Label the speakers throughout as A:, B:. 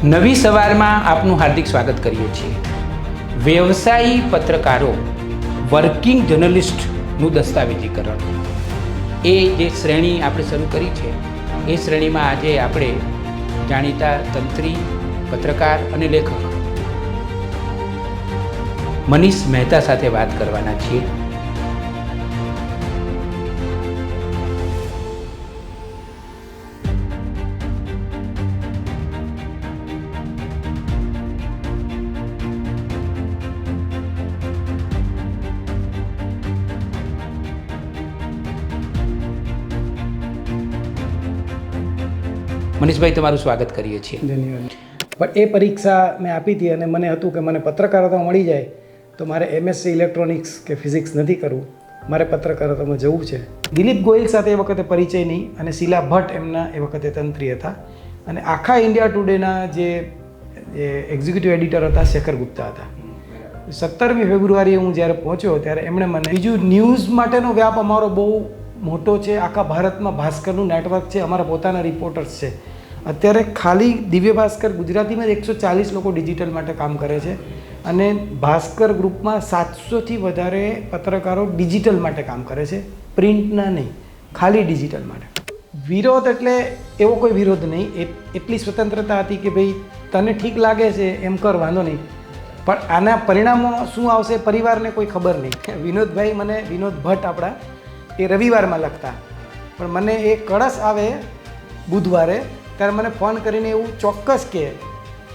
A: નવી સવારમાં આપનું હાર્દિક સ્વાગત કરીએ છીએ. વ્યવસાયી પત્રકારો વર્કિંગ જર્નલિસ્ટનું દસ્તાવેજીકરણ એ જે શ્રેણી આપણે શરૂ કરી છે એ શ્રેણીમાં આજે આપણે જાણીતા તંત્રી, પત્રકાર અને લેખક મનીષ મહેતા સાથે વાત કરવાના છીએ. મનીષભાઈ, તમારું સ્વાગત કરીએ છીએ.
B: ધન્યવાદ. પણ એ પરીક્ષા મેં આપી હતી અને મને હતું કે મને પત્રકારત્વ મળી જાય તો મારે MSc ઇલેક્ટ્રોનિક્સ કે ફિઝિક્સ નથી કરવું, મારે પત્રકારત્વમાં જવું છે. દિલીપ ગોયલ સાથે એ વખતે પરિચય નહીં અને શીલા ભટ્ટ એમના એ વખતે તંત્રી હતા અને આખા ઇન્ડિયા ટુડેના જે એક્ઝિક્યુટિવ એડિટર હતા શેખર ગુપ્તા હતા. 17મી ફેબ્રુઆરીએ હું જ્યારે પહોંચ્યો ત્યારે એમણે મને બીજું ન્યૂઝ માટેનો વ્યાપ અમારો બહુ મોટો છે, આખા ભારતમાં ભાસ્કરનું નેટવર્ક છે, અમારા પોતાના રિપોર્ટર્સ છે. અત્યારે ખાલી દિવ્ય ભાસ્કર ગુજરાતીમાં જ 140 લોકો ડિજિટલ માટે કામ કરે છે અને ભાસ્કર ગ્રુપમાં 700થી વધારે પત્રકારો ડિજિટલ માટે કામ કરે છે, પ્રિન્ટના નહીં, ખાલી ડિજિટલ માટે. વિરોધ એટલે એવો કોઈ વિરોધ નહીં, એટલી સ્વતંત્રતા હતી કે ભાઈ તને ઠીક લાગે છે એમ કર, વાંધો નહીં, પણ આના પરિણામો શું આવશે પરિવારને કોઈ ખબર નહીં. વિનોદભાઈ મને, વિનોદ ભટ્ટ આપણા, એ રવિવારમાં લખતા, પણ મને એ કળશ આવે બુધવારે ત્યારે મને ફોન કરીને એવું ચોક્કસ કહે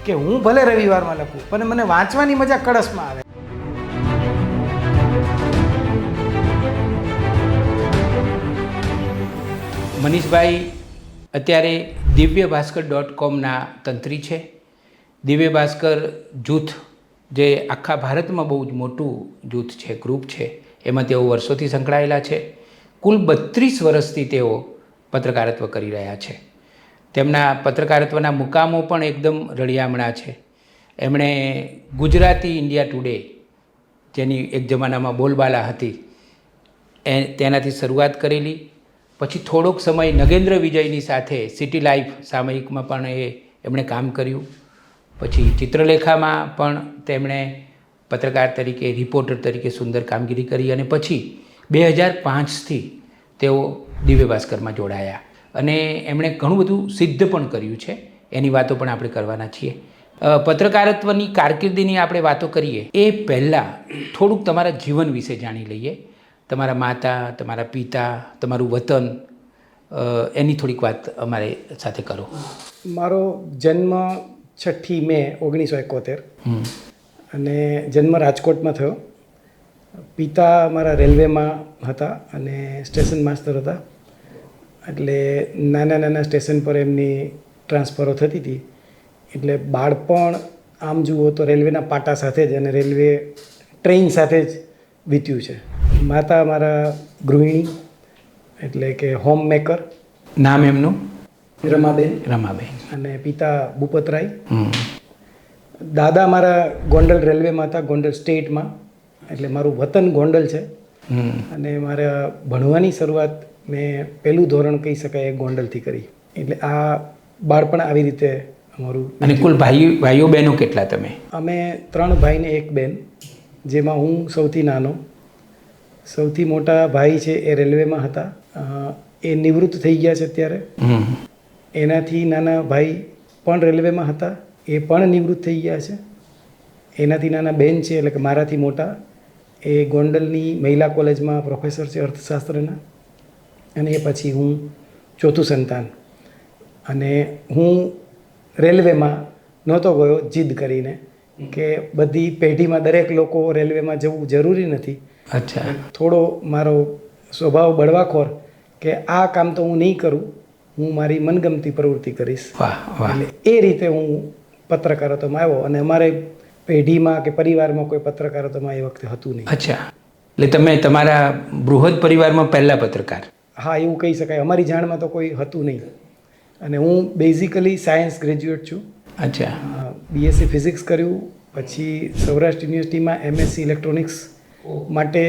B: કે હું ભલે રવિવારમાં લખું પણ મને વાંચવાની મજા કળશમાં આવે.
A: મનીષભાઈ અત્યારે દિવ્ય ભાસ્કર .comના તંત્રી છે. દિવ્ય ભાસ્કર જૂથ જે આખા ભારતમાં બહુ જ મોટું જૂથ છે, ગ્રુપ છે, એમાં તેઓ વર્ષોથી સંકળાયેલા છે. કુલ 32 વર્ષથી તેઓ પત્રકારત્વ કરી રહ્યા છે. તેમના પત્રકારત્વના મુકામો પણ એકદમ રળિયામણા છે. એમણે ગુજરાતી ઇન્ડિયા ટુડે, જેની એક જમાનામાં બોલબાલા હતી, તેનાથી શરૂઆત કરેલી. પછી થોડોક સમય નગેન્દ્ર વિજયની સાથે સિટી લાઈફ સામયિકમાં પણ એમણે કામ કર્યું. પછી ચિત્રલેખામાં પણ તેમણે પત્રકાર તરીકે, રિપોર્ટર તરીકે સુંદર કામગીરી કરી અને પછી 2005થી તેઓ દિવ્ય ભાસ્કરમાં જોડાયા અને એમણે ઘણું બધું સિદ્ધ પણ કર્યું છે. એની વાતો પણ આપણે કરવાના છીએ. પત્રકારત્વની કારકિર્દીની આપણે વાતો કરીએ એ પહેલાં થોડુંક તમારા જીવન વિશે જાણી લઈએ. તમારા માતા, તમારા પિતા, તમારું વતન, એની થોડીક વાત અમારે સાથે કરો.
B: મારો જન્મ 6 મે 1971 અને જન્મ રાજકોટમાં થયો. પિતા મારા રેલવેમાં હતા અને સ્ટેશન માસ્તર હતા, એટલે નાના નાના સ્ટેશન પર એમની ટ્રાન્સફરો થતી હતી. એટલે બાળપણ આમ જુઓ તો રેલવેના પાટા સાથે જ અને રેલવે ટ્રેન સાથે જ વીત્યું છે. માતા મારા ગૃહિણી એટલે કે હોમ મેકર.
A: નામ એમનું?
B: રમાબેન.
A: રમાબેન.
B: અને પિતા ભૂપતરાય. દાદા મારા ગોંડલ રેલવેમાં હતા, ગોંડલ સ્ટેટમાં, એટલે મારું વતન ગોંડલ છે. અને મારા ભણવાની શરૂઆત મેં પહેલું ધોરણ કહી શકાય એ ગોંડલથી કરી. એટલે આ બાળપણ આવી રીતે અમારું.
A: અને કુલ ભાઈઓ બહેનો કેટલા તમે?
B: અમે 3 ભાઈ ને 1 બહેન, જેમાં હું સૌથી નાનો. સૌથી મોટા ભાઈ છે એ રેલવેમાં હતા, એ નિવૃત્ત થઈ ગયા છે અત્યારે. એનાથી નાના ભાઈ પણ રેલવેમાં હતા, એ પણ નિવૃત્ત થઈ ગયા છે. એનાથી નાના બેન છે એટલે કે મારાથી મોટા, એ ગોંડલની મહિલા કોલેજમાં પ્રોફેસર છે અર્થશાસ્ત્રના. અને એ પછી હું ચોથું સંતાન. અને હું રેલવેમાં નહોતો ગયો જીદ કરીને કે બધી પેઢીમાં દરેક લોકો રેલવેમાં જવું જરૂરી નથી.
A: અચ્છા. થોડો
B: મારો સ્વભાવ બળવાખોર કે આ કામ તો હું નહીં કરું, હું મારી મનગમતી પ્રવૃત્તિ કરીશ. એટલે એ રીતે હું પત્રકારત્વમાં આવ્યો અને અમારે પેઢીમાં કે પરિવારમાં કોઈ પત્રકારત્વમાં એ વખતે હતું નહીં.
A: અચ્છા. એટલે તમે તમારા બૃહદ પરિવારમાં પહેલા પત્રકાર?
B: હા, એવું કહી શકાય. અમારી જાણમાં તો કોઈ હતું નહીં. અને હું બેઝિકલી સાયન્સ ગ્રેજ્યુએટ છું.
A: અચ્છા.
B: BSc ફિઝિક્સ કર્યું, પછી સૌરાષ્ટ્ર યુનિવર્સિટીમાં MSc ઇલેક્ટ્રોનિક્સ માટે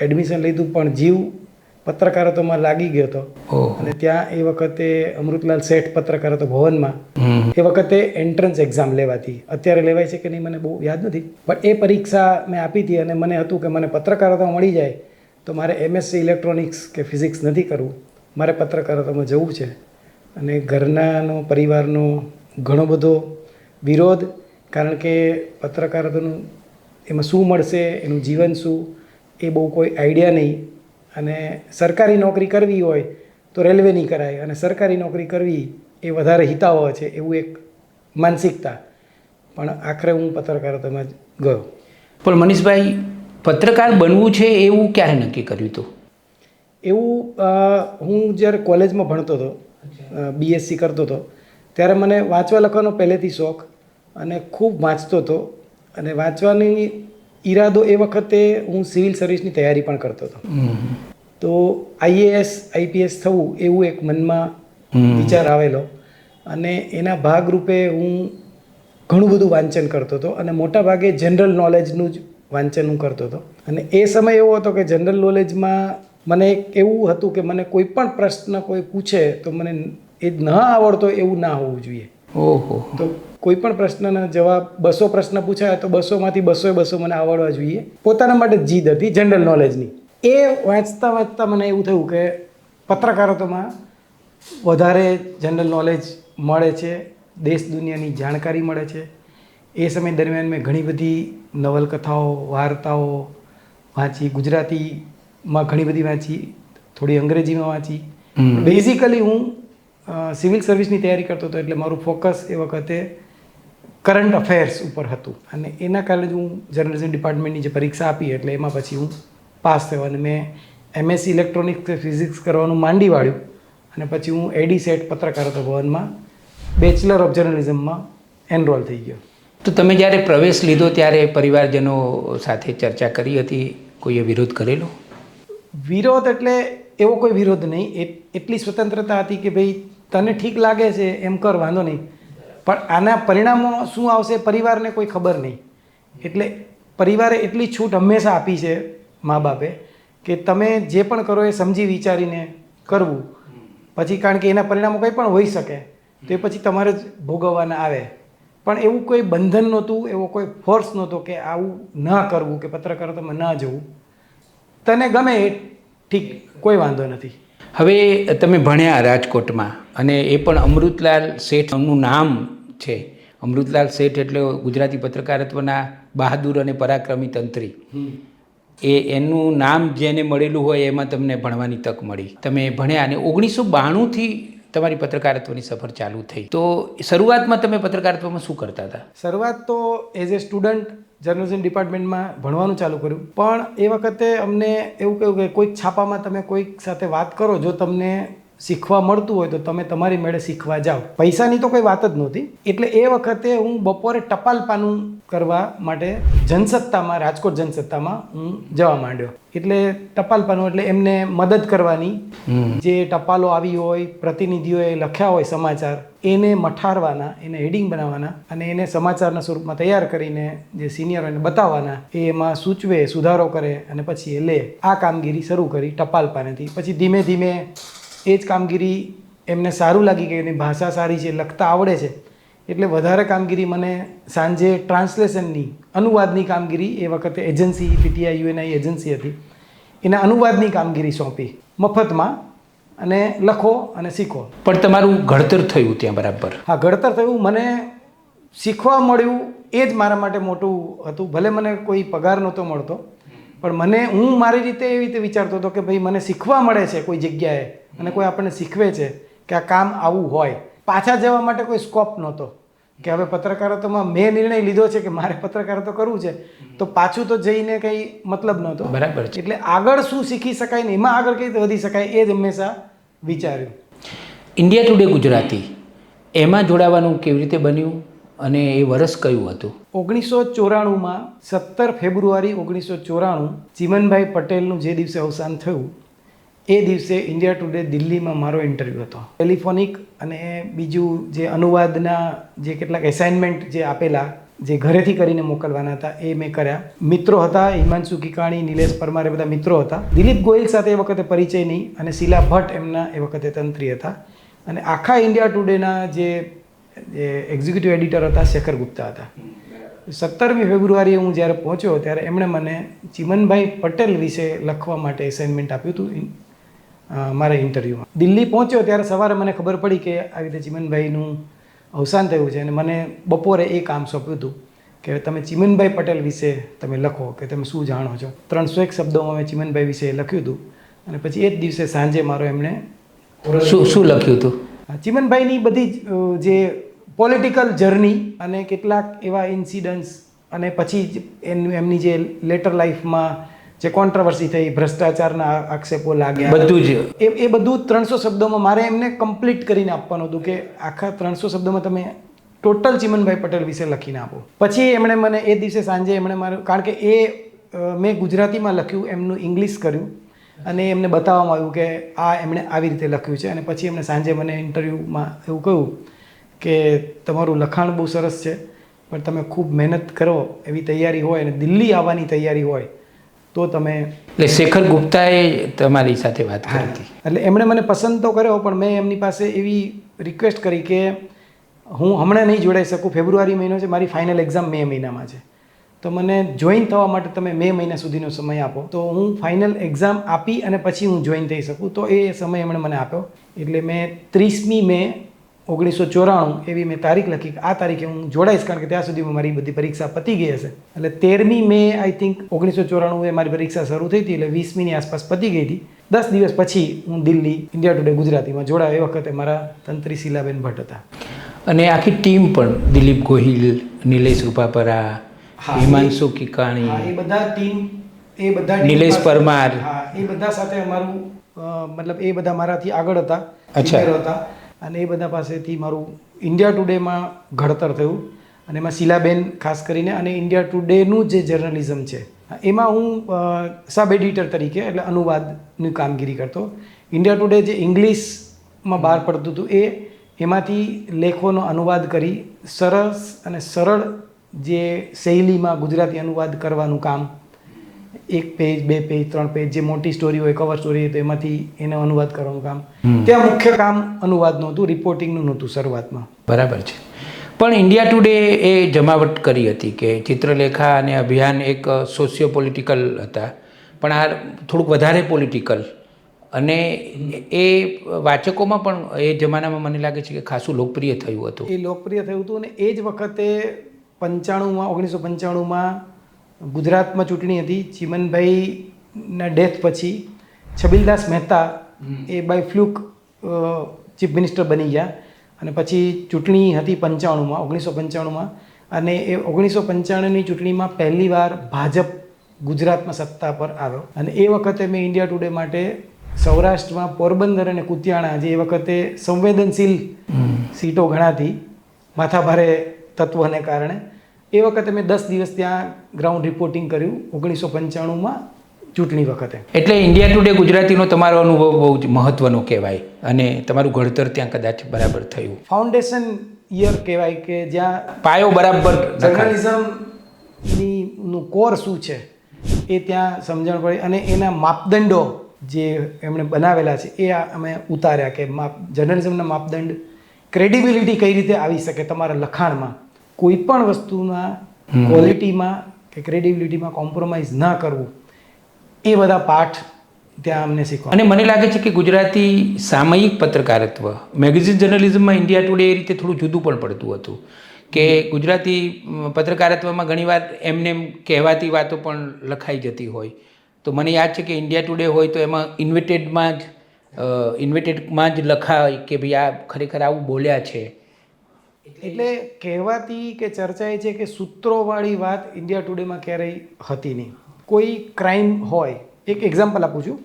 B: એડમિશન લીધું, પણ જીવ પત્રકારત્વમાં લાગી ગયો હતો.
A: ઓહ.
B: અને ત્યાં એ વખતે અમૃતલાલ શેઠ પત્રકારત્વ ભવનમાં
A: હમ.
B: એ વખતે એન્ટ્રન્સ એક્ઝામ લેવાતી. અત્યારે લેવાય છે કે નહીં મને બહુ યાદ નથી, પણ એ પરીક્ષા મેં આપી હતી અને મને હતું કે મને પત્રકારત્વમાં મળી જાય તો મારે એમએસસી ઇલેક્ટ્રોનિક્સ કે ફિઝિક્સ નથી કરવું, મારે પત્રકારત્વમાં જવું છે. અને ઘરનાનો પરિવારનો ઘણો બધો વિરોધ, કારણ કે પત્રકારત્વનું એમાં શું મળશે, એનું જીવન શું, એ બહુ કોઈ આઈડિયા નહીં. અને સરકારી નોકરી કરવી હોય તો રેલવેની કરાય, અને સરકારી નોકરી કરવી એ વધારે હિતાવહ છે એવું એક માનસિકતા. પણ આખરે હું પત્રકારત્વમાં જ ગયો.
A: પણ મનીષભાઈ, પત્રકાર બનવું છે એવું ક્યારે નક્કી કર્યું હતું?
B: એવું હું જ્યારે કોલેજમાં ભણતો હતો, બીએસસી કરતો હતો, ત્યારે મને વાંચવા લખવાનો પહેલેથી શોખ અને ખૂબ વાંચતો હતો. અને વાંચવાની ઈરાદો એ વખતે હું સિવિલ સર્વિસની તૈયારી પણ કરતો હતો. તો આઈએએસ આઈપીએસ થવું એવું એક મનમાં વિચાર આવેલો, અને એના ભાગરૂપે હું ઘણું બધું વાંચન કરતો હતો. અને મોટા ભાગે જનરલ નોલેજનું જ વાંચન હું કરતો હતો. અને એ સમય એવો હતો કે જનરલ નોલેજમાં મને એક એવું હતું કે મને કોઈ પણ પ્રશ્ન કોઈ પૂછે તો મને એ ન આવડતો એવું ના હોવું જોઈએ.
A: ઓહો.
B: તો કોઈ પણ પ્રશ્નના જવાબ 200 પ્રશ્ન પૂછાય તો 200માંથી 200 મને આવડવા જોઈએ. પોતાના માટે જીદ હતી જનરલ નોલેજની. એ વાંચતા વાંચતા મને એવું થયું કે પત્રકારત્વમાં વધારે જનરલ નોલેજ મળે છે, દેશ દુનિયાની જાણકારી મળે છે. એ સમય દરમિયાન મેં ઘણી બધી નવલકથાઓ, વાર્તાઓ વાંચી, ગુજરાતીમાં ઘણી બધી વાંચી, થોડી અંગ્રેજીમાં વાંચી. બેઝિકલી હું સિવિલ સર્વિસની તૈયારી કરતો હતો, એટલે મારું ફોકસ એ વખતે કરંટ અફેર્સ ઉપર હતું. અને એના કારણે જ હું જર્નલિઝમ ડિપાર્ટમેન્ટની જે પરીક્ષા આપી, એટલે એમાં પછી હું પાસ થયો અને મેં એમએસસી ઇલેક્ટ્રોનિક્સ કે ફિઝિક્સ કરવાનું માંડી વાળ્યું. અને પછી હું એડી સેટ પત્રકારત્વ ભવનમાં બેચલર ઓફ જર્નલિઝમમાં એનરોલ થઈ ગયો.
A: તો તમે જ્યારે પ્રવેશ લીધો ત્યારે પરિવારજનો સાથે ચર્ચા કરી હતી? કોઈએ વિરોધ કરેલો?
B: વિરોધ એટલે એવો કોઈ વિરોધ નહીં. એટલી સ્વતંત્રતા હતી કે ભાઈ તને ઠીક લાગે છે એમ કર, વાંધો નહીં, પણ આના પરિણામો શું આવશે પરિવારને કોઈ ખબર નહીં. એટલે પરિવારે એટલી છૂટ હંમેશા આપી છે મા બાપે કે તમે જે પણ કરો એ સમજી વિચારીને કરવું. પછી કારણ કે એના પરિણામો કંઈ પણ હોઈ શકે તો એ પછી તમારે જ ભોગવવાના આવે. પણ એવું કોઈ બંધન નહોતું, એવો કોઈ ફોર્સ નહોતો કે આવું ન કરવું કે પત્રકારત્વમાં ન જવું. તને ગમે એ ઠીક, કોઈ વાંધો નથી.
A: હવે તમે ભણ્યા રાજકોટમાં, અને એ પણ અમૃતલાલ શેઠનું નામ છે. અમૃતલાલ શેઠ એટલે ગુજરાતી પત્રકારત્વના બહાદુર અને પરાક્રમી તંત્રી. એનું નામ જેને મળેલું હોય એમાં તમને ભણવાની તક મળી. તમે ભણ્યા અને 1992થી તમારી પત્રકારત્વની સફર ચાલુ થઈ. તો શરૂઆતમાં તમે પત્રકારત્વમાં શું કરતા હતા?
B: શરૂઆત તો એઝ એ સ્ટુડન્ટ જર્નલિઝમ ડિપાર્ટમેન્ટમાં ભણવાનું ચાલુ કર્યું. પણ એ વખતે અમને એવું કહ્યું કે કોઈક છાપામાં તમે કોઈક સાથે વાત કરો, જો તમને શીખવા મળતું હોય તો તમે તમારી મેળે શીખવા જાઓ. પૈસાની તો કોઈ વાત જ નહોતી. એટલે એ વખતે હું બપોરે ટપાલ પાનું કરવા માટે જનસત્તામાં, રાજકોટ જનસત્તામાં હું જવા માંડ્યો. એટલે ટપાલ પાનું એટલે એમને મદદ કરવાની. જે ટપાલો આવી હોય, પ્રતિનિધિઓએ લખ્યા હોય સમાચાર, એને મઠારવાના, એને હેડિંગ બનાવવાના અને એને સમાચારના સ્વરૂપમાં તૈયાર કરીને જે સિનિયરોને બતાવવાના. એ એમાં સૂચવે, સુધારો કરે અને પછી એ લે. આ કામગીરી શરૂ કરી ટપાલ પાનેથી. પછી ધીમે ધીમે એ જ કામગીરી એમને સારું લાગી કે એની ભાષા સારી છે, લખતા આવડે છે, એટલે વધારે કામગીરી મને સાંજે ટ્રાન્સલેશનની, અનુવાદની કામગીરી, એ વખતે એજન્સી પીટીઆઈ યુએનઆઈ એજન્સી હતી, એના અનુવાદની કામગીરી સોંપી મફતમાં. અને લખો અને શીખો.
A: પણ તમારું ઘડતર થયું ત્યાં બરાબર?
B: હા, ઘડતર થયું. મને શીખવા મળ્યું, એ જ મારા માટે મોટું હતું. ભલે મને કોઈ પગાર નહોતો મળતો, પણ હું મારી રીતે એવી રીતે વિચારતો હતો કે ભાઈ મને શીખવા મળે છે કોઈ જગ્યાએ, અને કોઈ આપણને શીખવે છે કે આ કામ આવું હોય. પાછા જવા માટે કોઈ સ્કોપ નહોતો કે હવે પત્રકારત્વમાં મેં નિર્ણય લીધો છે કે મારે પત્રકારત્વ કરવું છે, તો પાછું તો જઈને કંઈ મતલબ નહોતો.
A: બરાબર છે.
B: એટલે આગળ શું શીખી શકાય ને એમાં આગળ કઈ રીતે વધી શકાય એ જ હંમેશા વિચાર્યું.
A: ઇન્ડિયા ટુડે ગુજરાતી, એમાં જોડાવાનું કેવી રીતે બન્યું અને એ વર્ષ કયું હતું?
B: 1994માં 17 ફેબ્રુઆરી 1994 ચીમનભાઈ પટેલનું જે દિવસે અવસાન થયું એ દિવસે ઇન્ડિયા ટુડે દિલ્હીમાં મારો ઇન્ટરવ્યૂ હતો. ટેલિફોનિક અને બીજું જે અનુવાદના જે કેટલાક એસાઇનમેન્ટ જે આપેલા જે ઘરેથી કરીને મોકલવાના હતા એ મેં કર્યા. મિત્રો હતા, હિમાંશુ કિકાણી, નિલેશ પરમાર, એ બધા મિત્રો હતા. દિલીપ ગોયલ સાથે એ વખતે પરિચય નહીં, અને શીલા ભટ્ટ એમના એ વખતે તંત્રી હતા. અને આખા ઇન્ડિયા ટુડેના જે એક્ઝિક્યુટિવ એડિટર હતા શેખર ગુપ્તા હતા. 17મી ફેબ્રુઆરીએ હું જ્યારે પહોંચ્યો ત્યારે એમણે મને ચિમનભાઈ પટેલ વિશે લખવા માટે એસાઇનમેન્ટ આપ્યું હતું મારા ઇન્ટરવ્યૂમાં. દિલ્હી પહોંચ્યો ત્યારે સવારે મને ખબર પડી કે આવી રીતે ચિમનભાઈનું અવસાન થયું છે, અને મને બપોરે એ કામ સોંપ્યું હતું કે તમે ચિમનભાઈ પટેલ વિશે તમે લખો કે તમે શું જાણો છો. 301 શબ્દોમાં મેં ચિમનભાઈ વિશે લખ્યું હતું. અને પછી એ જ દિવસે સાંજે મારો એમણે
A: શું લખ્યું હતું?
B: ચિમનભાઈની બધી જે પોલિટિકલ જર્ની અને કેટલાક એવા ઇન્સિડન્ટ્સ, અને પછી એમની જે લેટર લાઈફમાં જે કોન્ટ્રોવર્સી થઈ, ભ્રષ્ટાચારના આક્ષેપો લાગ્યા,
A: બધું જ
B: એ બધું 300 શબ્દોમાં મારે એમને કમ્પ્લીટ કરીને આપવાનું હતું કે આખા 300 શબ્દોમાં તમે ટોટલ ચિમનભાઈ પટેલ વિશે લખીને આપો. પછી એમણે મને એ દિવસે સાંજે એમણે મારું, કારણ કે એ મેં ગુજરાતીમાં લખ્યું, એમનું ઇંગ્લિશ કર્યું, અને એમને બતાવવામાં આવ્યું કે આ એમણે આવી રીતે લખ્યું છે. અને પછી એમણે સાંજે મને ઇન્ટરવ્યૂમાં એવું કહ્યું કે તમારું લખાણ બહુ સરસ છે, પણ તમે ખૂબ મહેનત કરો એવી તૈયારી હોય અને દિલ્હી આવવાની તૈયારી હોય તો તમે.
A: એટલે શેખર ગુપ્તાએ તમારી સાથે વાત કરી હતી?
B: એટલે એમણે મને પસંદ તો કર્યો, પણ મેં એમની પાસે એવી રિક્વેસ્ટ કરી કે હું હમણાં નહીં જોડાઈ શકું, ફેબ્રુઆરી મહિનો છે, મારી ફાઇનલ એક્ઝામ મે મહિનામાં છે, તો મને જોઈન થવા માટે તમે મે મહિના સુધીનો સમય આપો તો હું ફાઇનલ એક્ઝામ આપી અને પછી હું જોઈન થઈ શકું. તો એ સમય એમણે મને આપ્યો. એટલે મેં 30મી મે 1994 એવી મેં તારીખ લખી કે આ તારીખે હું જોડાઈશ, કારણ કે ત્યાં સુધીમાં મારી બધી પરીક્ષા પતી ગઈ હશે. એટલે 13મી મે આઈ થિંક 1994 એ મારી પરીક્ષા શરૂ થઈ હતી, એટલે 20મીની આસપાસ પતી ગઈ હતી. 10 દિવસ પછી હું દિલ્હી ઇન્ડિયા ટુડે ગુજરાતીમાં જોડાયો. એ વખતે મારા તંત્રી શીલાબેન ભટ્ટ હતા.
A: અને આખી ટીમ પણ દિલીપ ગોહિલ, નિલેશ રૂપાપરા, હિમાંશુ કિકાણી,
B: એ બધા ટીમ, એ બધા
A: નિલેશ પરમાર,
B: એ બધા સાથે અમારું મતલબ એ બધા મારાથી આગળ હતા, હતા, અને એ બધા પાસેથી મારું ઇન્ડિયા ટુડેમાં ઘડતર થયું. અને એમાં શીલાબેન ખાસ કરીને, અને ઇન્ડિયા ટુડેનું જે જર્નલિઝમ છે એમાં હું સબ એડિટર તરીકે, એટલે અનુવાદની કામગીરી કરતો. ઇન્ડિયા ટુડે જે ઇંગ્લિશમાં બહાર પડતું હતું એમાંથી લેખોનો અનુવાદ કરી સરસ અને સરળ જે શૈલીમાં ગુજરાતી અનુવાદ કરવાનું કામ, 1 પેજ 2 પેજ 3 પેજ જે મોટી સ્ટોરી હોય, કવર સ્ટોરી હોય, તો એમાંથી એનો અનુવાદ કરવાનું કામ. ત્યાં મુખ્ય કામ અનુવાદનું હતું, રિપોર્ટિંગનું નહોતું શરૂઆતમાં.
A: બરાબર છે. પણ ઇન્ડિયા ટુડે એ જમાવટ કરી હતી કે ચિત્રલેખા અને અભિયાન એક સોશિયો પોલિટિકલ હતા, પણ આ થોડુંક વધારે પોલિટિકલ, અને એ વાચકોમાં પણ એ જમાનામાં મને લાગે છે કે ખાસું લોકપ્રિય થયું હતું.
B: એ લોકપ્રિય થયું હતું. અને એ જ વખતે 1995માં ગુજરાતમાં ચૂંટણી હતી. ચિમનભાઈના ડેથ પછી છબીલદાસ મહેતા એ બાય ફ્લુક ચીફ મિનિસ્ટર બની ગયા. અને પછી ચૂંટણી હતી 1995માં, અને એ 1995ની ચૂંટણીમાં પહેલીવાર ભાજપ ગુજરાતમાં સત્તા પર આવ્યો. અને એ વખતે મેં ઇન્ડિયા ટુડે માટે સૌરાષ્ટ્રમાં પોરબંદર અને કુતિયાણા, જે એ વખતે સંવેદનશીલ સીટો ગણાતી માથાભારે તત્વને કારણે, એ વખતે મેં 10 દિવસ ત્યાં ગ્રાઉન્ડ રિપોર્ટિંગ કર્યું 1995માં ચૂંટણી વખતે.
A: એટલે ઇન્ડિયા ટુડે ગુજરાતીનો તમારો અનુભવ બહુ જ મહત્વનો કહેવાય, અને તમારું ઘડતર ત્યાં કદાચ બરાબર થયું.
B: ફાઉન્ડેશન યર કહેવાય કે જ્યાં
A: પાયો બરાબર,
B: જર્નલિઝમનું કોર શું છે એ ત્યાં સમજણ પડી. અને એના માપદંડો જે એમણે બનાવેલા છે એ અમે ઉતાર્યા કે જર્નલિઝમના માપદંડ, ક્રેડિબિલિટી કઈ રીતે આવી શકે તમારા લખાણમાં, કોઈ પણ વસ્તુના ક્વોલિટીમાં કે ક્રેડિબિલિટીમાં કોમ્પ્રોમાઇઝ ના કરવું, એ બધા પાઠ ત્યાં અમને શીખવા.
A: અને મને લાગે છે કે ગુજરાતી સામયિક પત્રકારત્વ, મેગેઝિન જર્નલિઝમમાં ઇન્ડિયા ટુડે એ રીતે થોડું જુદું પણ પડતું હતું કે ગુજરાતી પત્રકારત્વમાં ઘણીવાર એમને કહેવાતી વાતો પણ લખાઈ જતી હોય. તો મને યાદ છે કે ઇન્ડિયા ટુડે હોય તો એમાં ઇન્વેટેડમાં જ લખાય કે ભાઈ આ ખરેખર આવું બોલ્યા છે.
B: એટલે કહેવાતી કે ચર્ચાએ છે કે સૂત્રોવાળી વાત ઇન્ડિયા ટુડેમાં ક્યારેય હતી નહીં. કોઈ ક્રાઇમ હોય, એક એક્ઝામ્પલ આપું છું,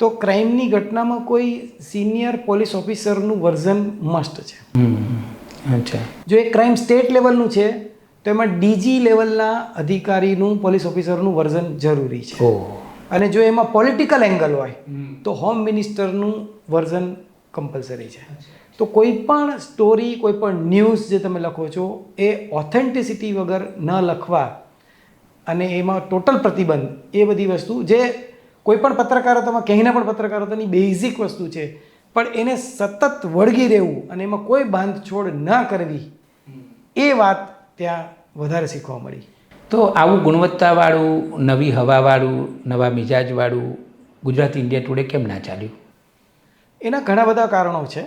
B: તો ક્રાઇમની ઘટનામાં કોઈ સિનિયર પોલીસ ઓફિસરનું વર્ઝન મસ્ટ છે.
A: અચ્છા.
B: જો એ ક્રાઇમ સ્ટેટ લેવલનું છે તો એમાં ડીજી લેવલના અધિકારીનું, પોલીસ ઓફિસરનું વર્ઝન જરૂરી છે. અને જો એમાં પોલિટિકલ એંગલ હોય તો હોમ મિનિસ્ટરનું વર્ઝન કમ્પલસરી છે. તો કોઈ પણ સ્ટોરી, કોઈ પણ ન્યૂઝ જે તમે લખો છો એ ઓથેન્ટિસિટી વગર ન લખવા અને એમાં ટોટલ પ્રતિબંધ, એ બધી વસ્તુ જે કોઈ પણ પત્રકારતામાં ક્યાંયના પણ પત્રકારતાની બેઝિક વસ્તુ છે, પણ એને સતત વળગી રહેવું અને એમાં કોઈ બાંધછોડ ન કરવી, એ વાત ત્યાં વધારે શીખવા મળી.
A: તો આવું ગુણવત્તાવાળું, નવી હવાવાળું, નવા મિજાજવાળું ગુજરાત ઇન્ડિયા ટુડે કેમ ના ચાલ્યું?
B: એના ઘણા બધા કારણો છે.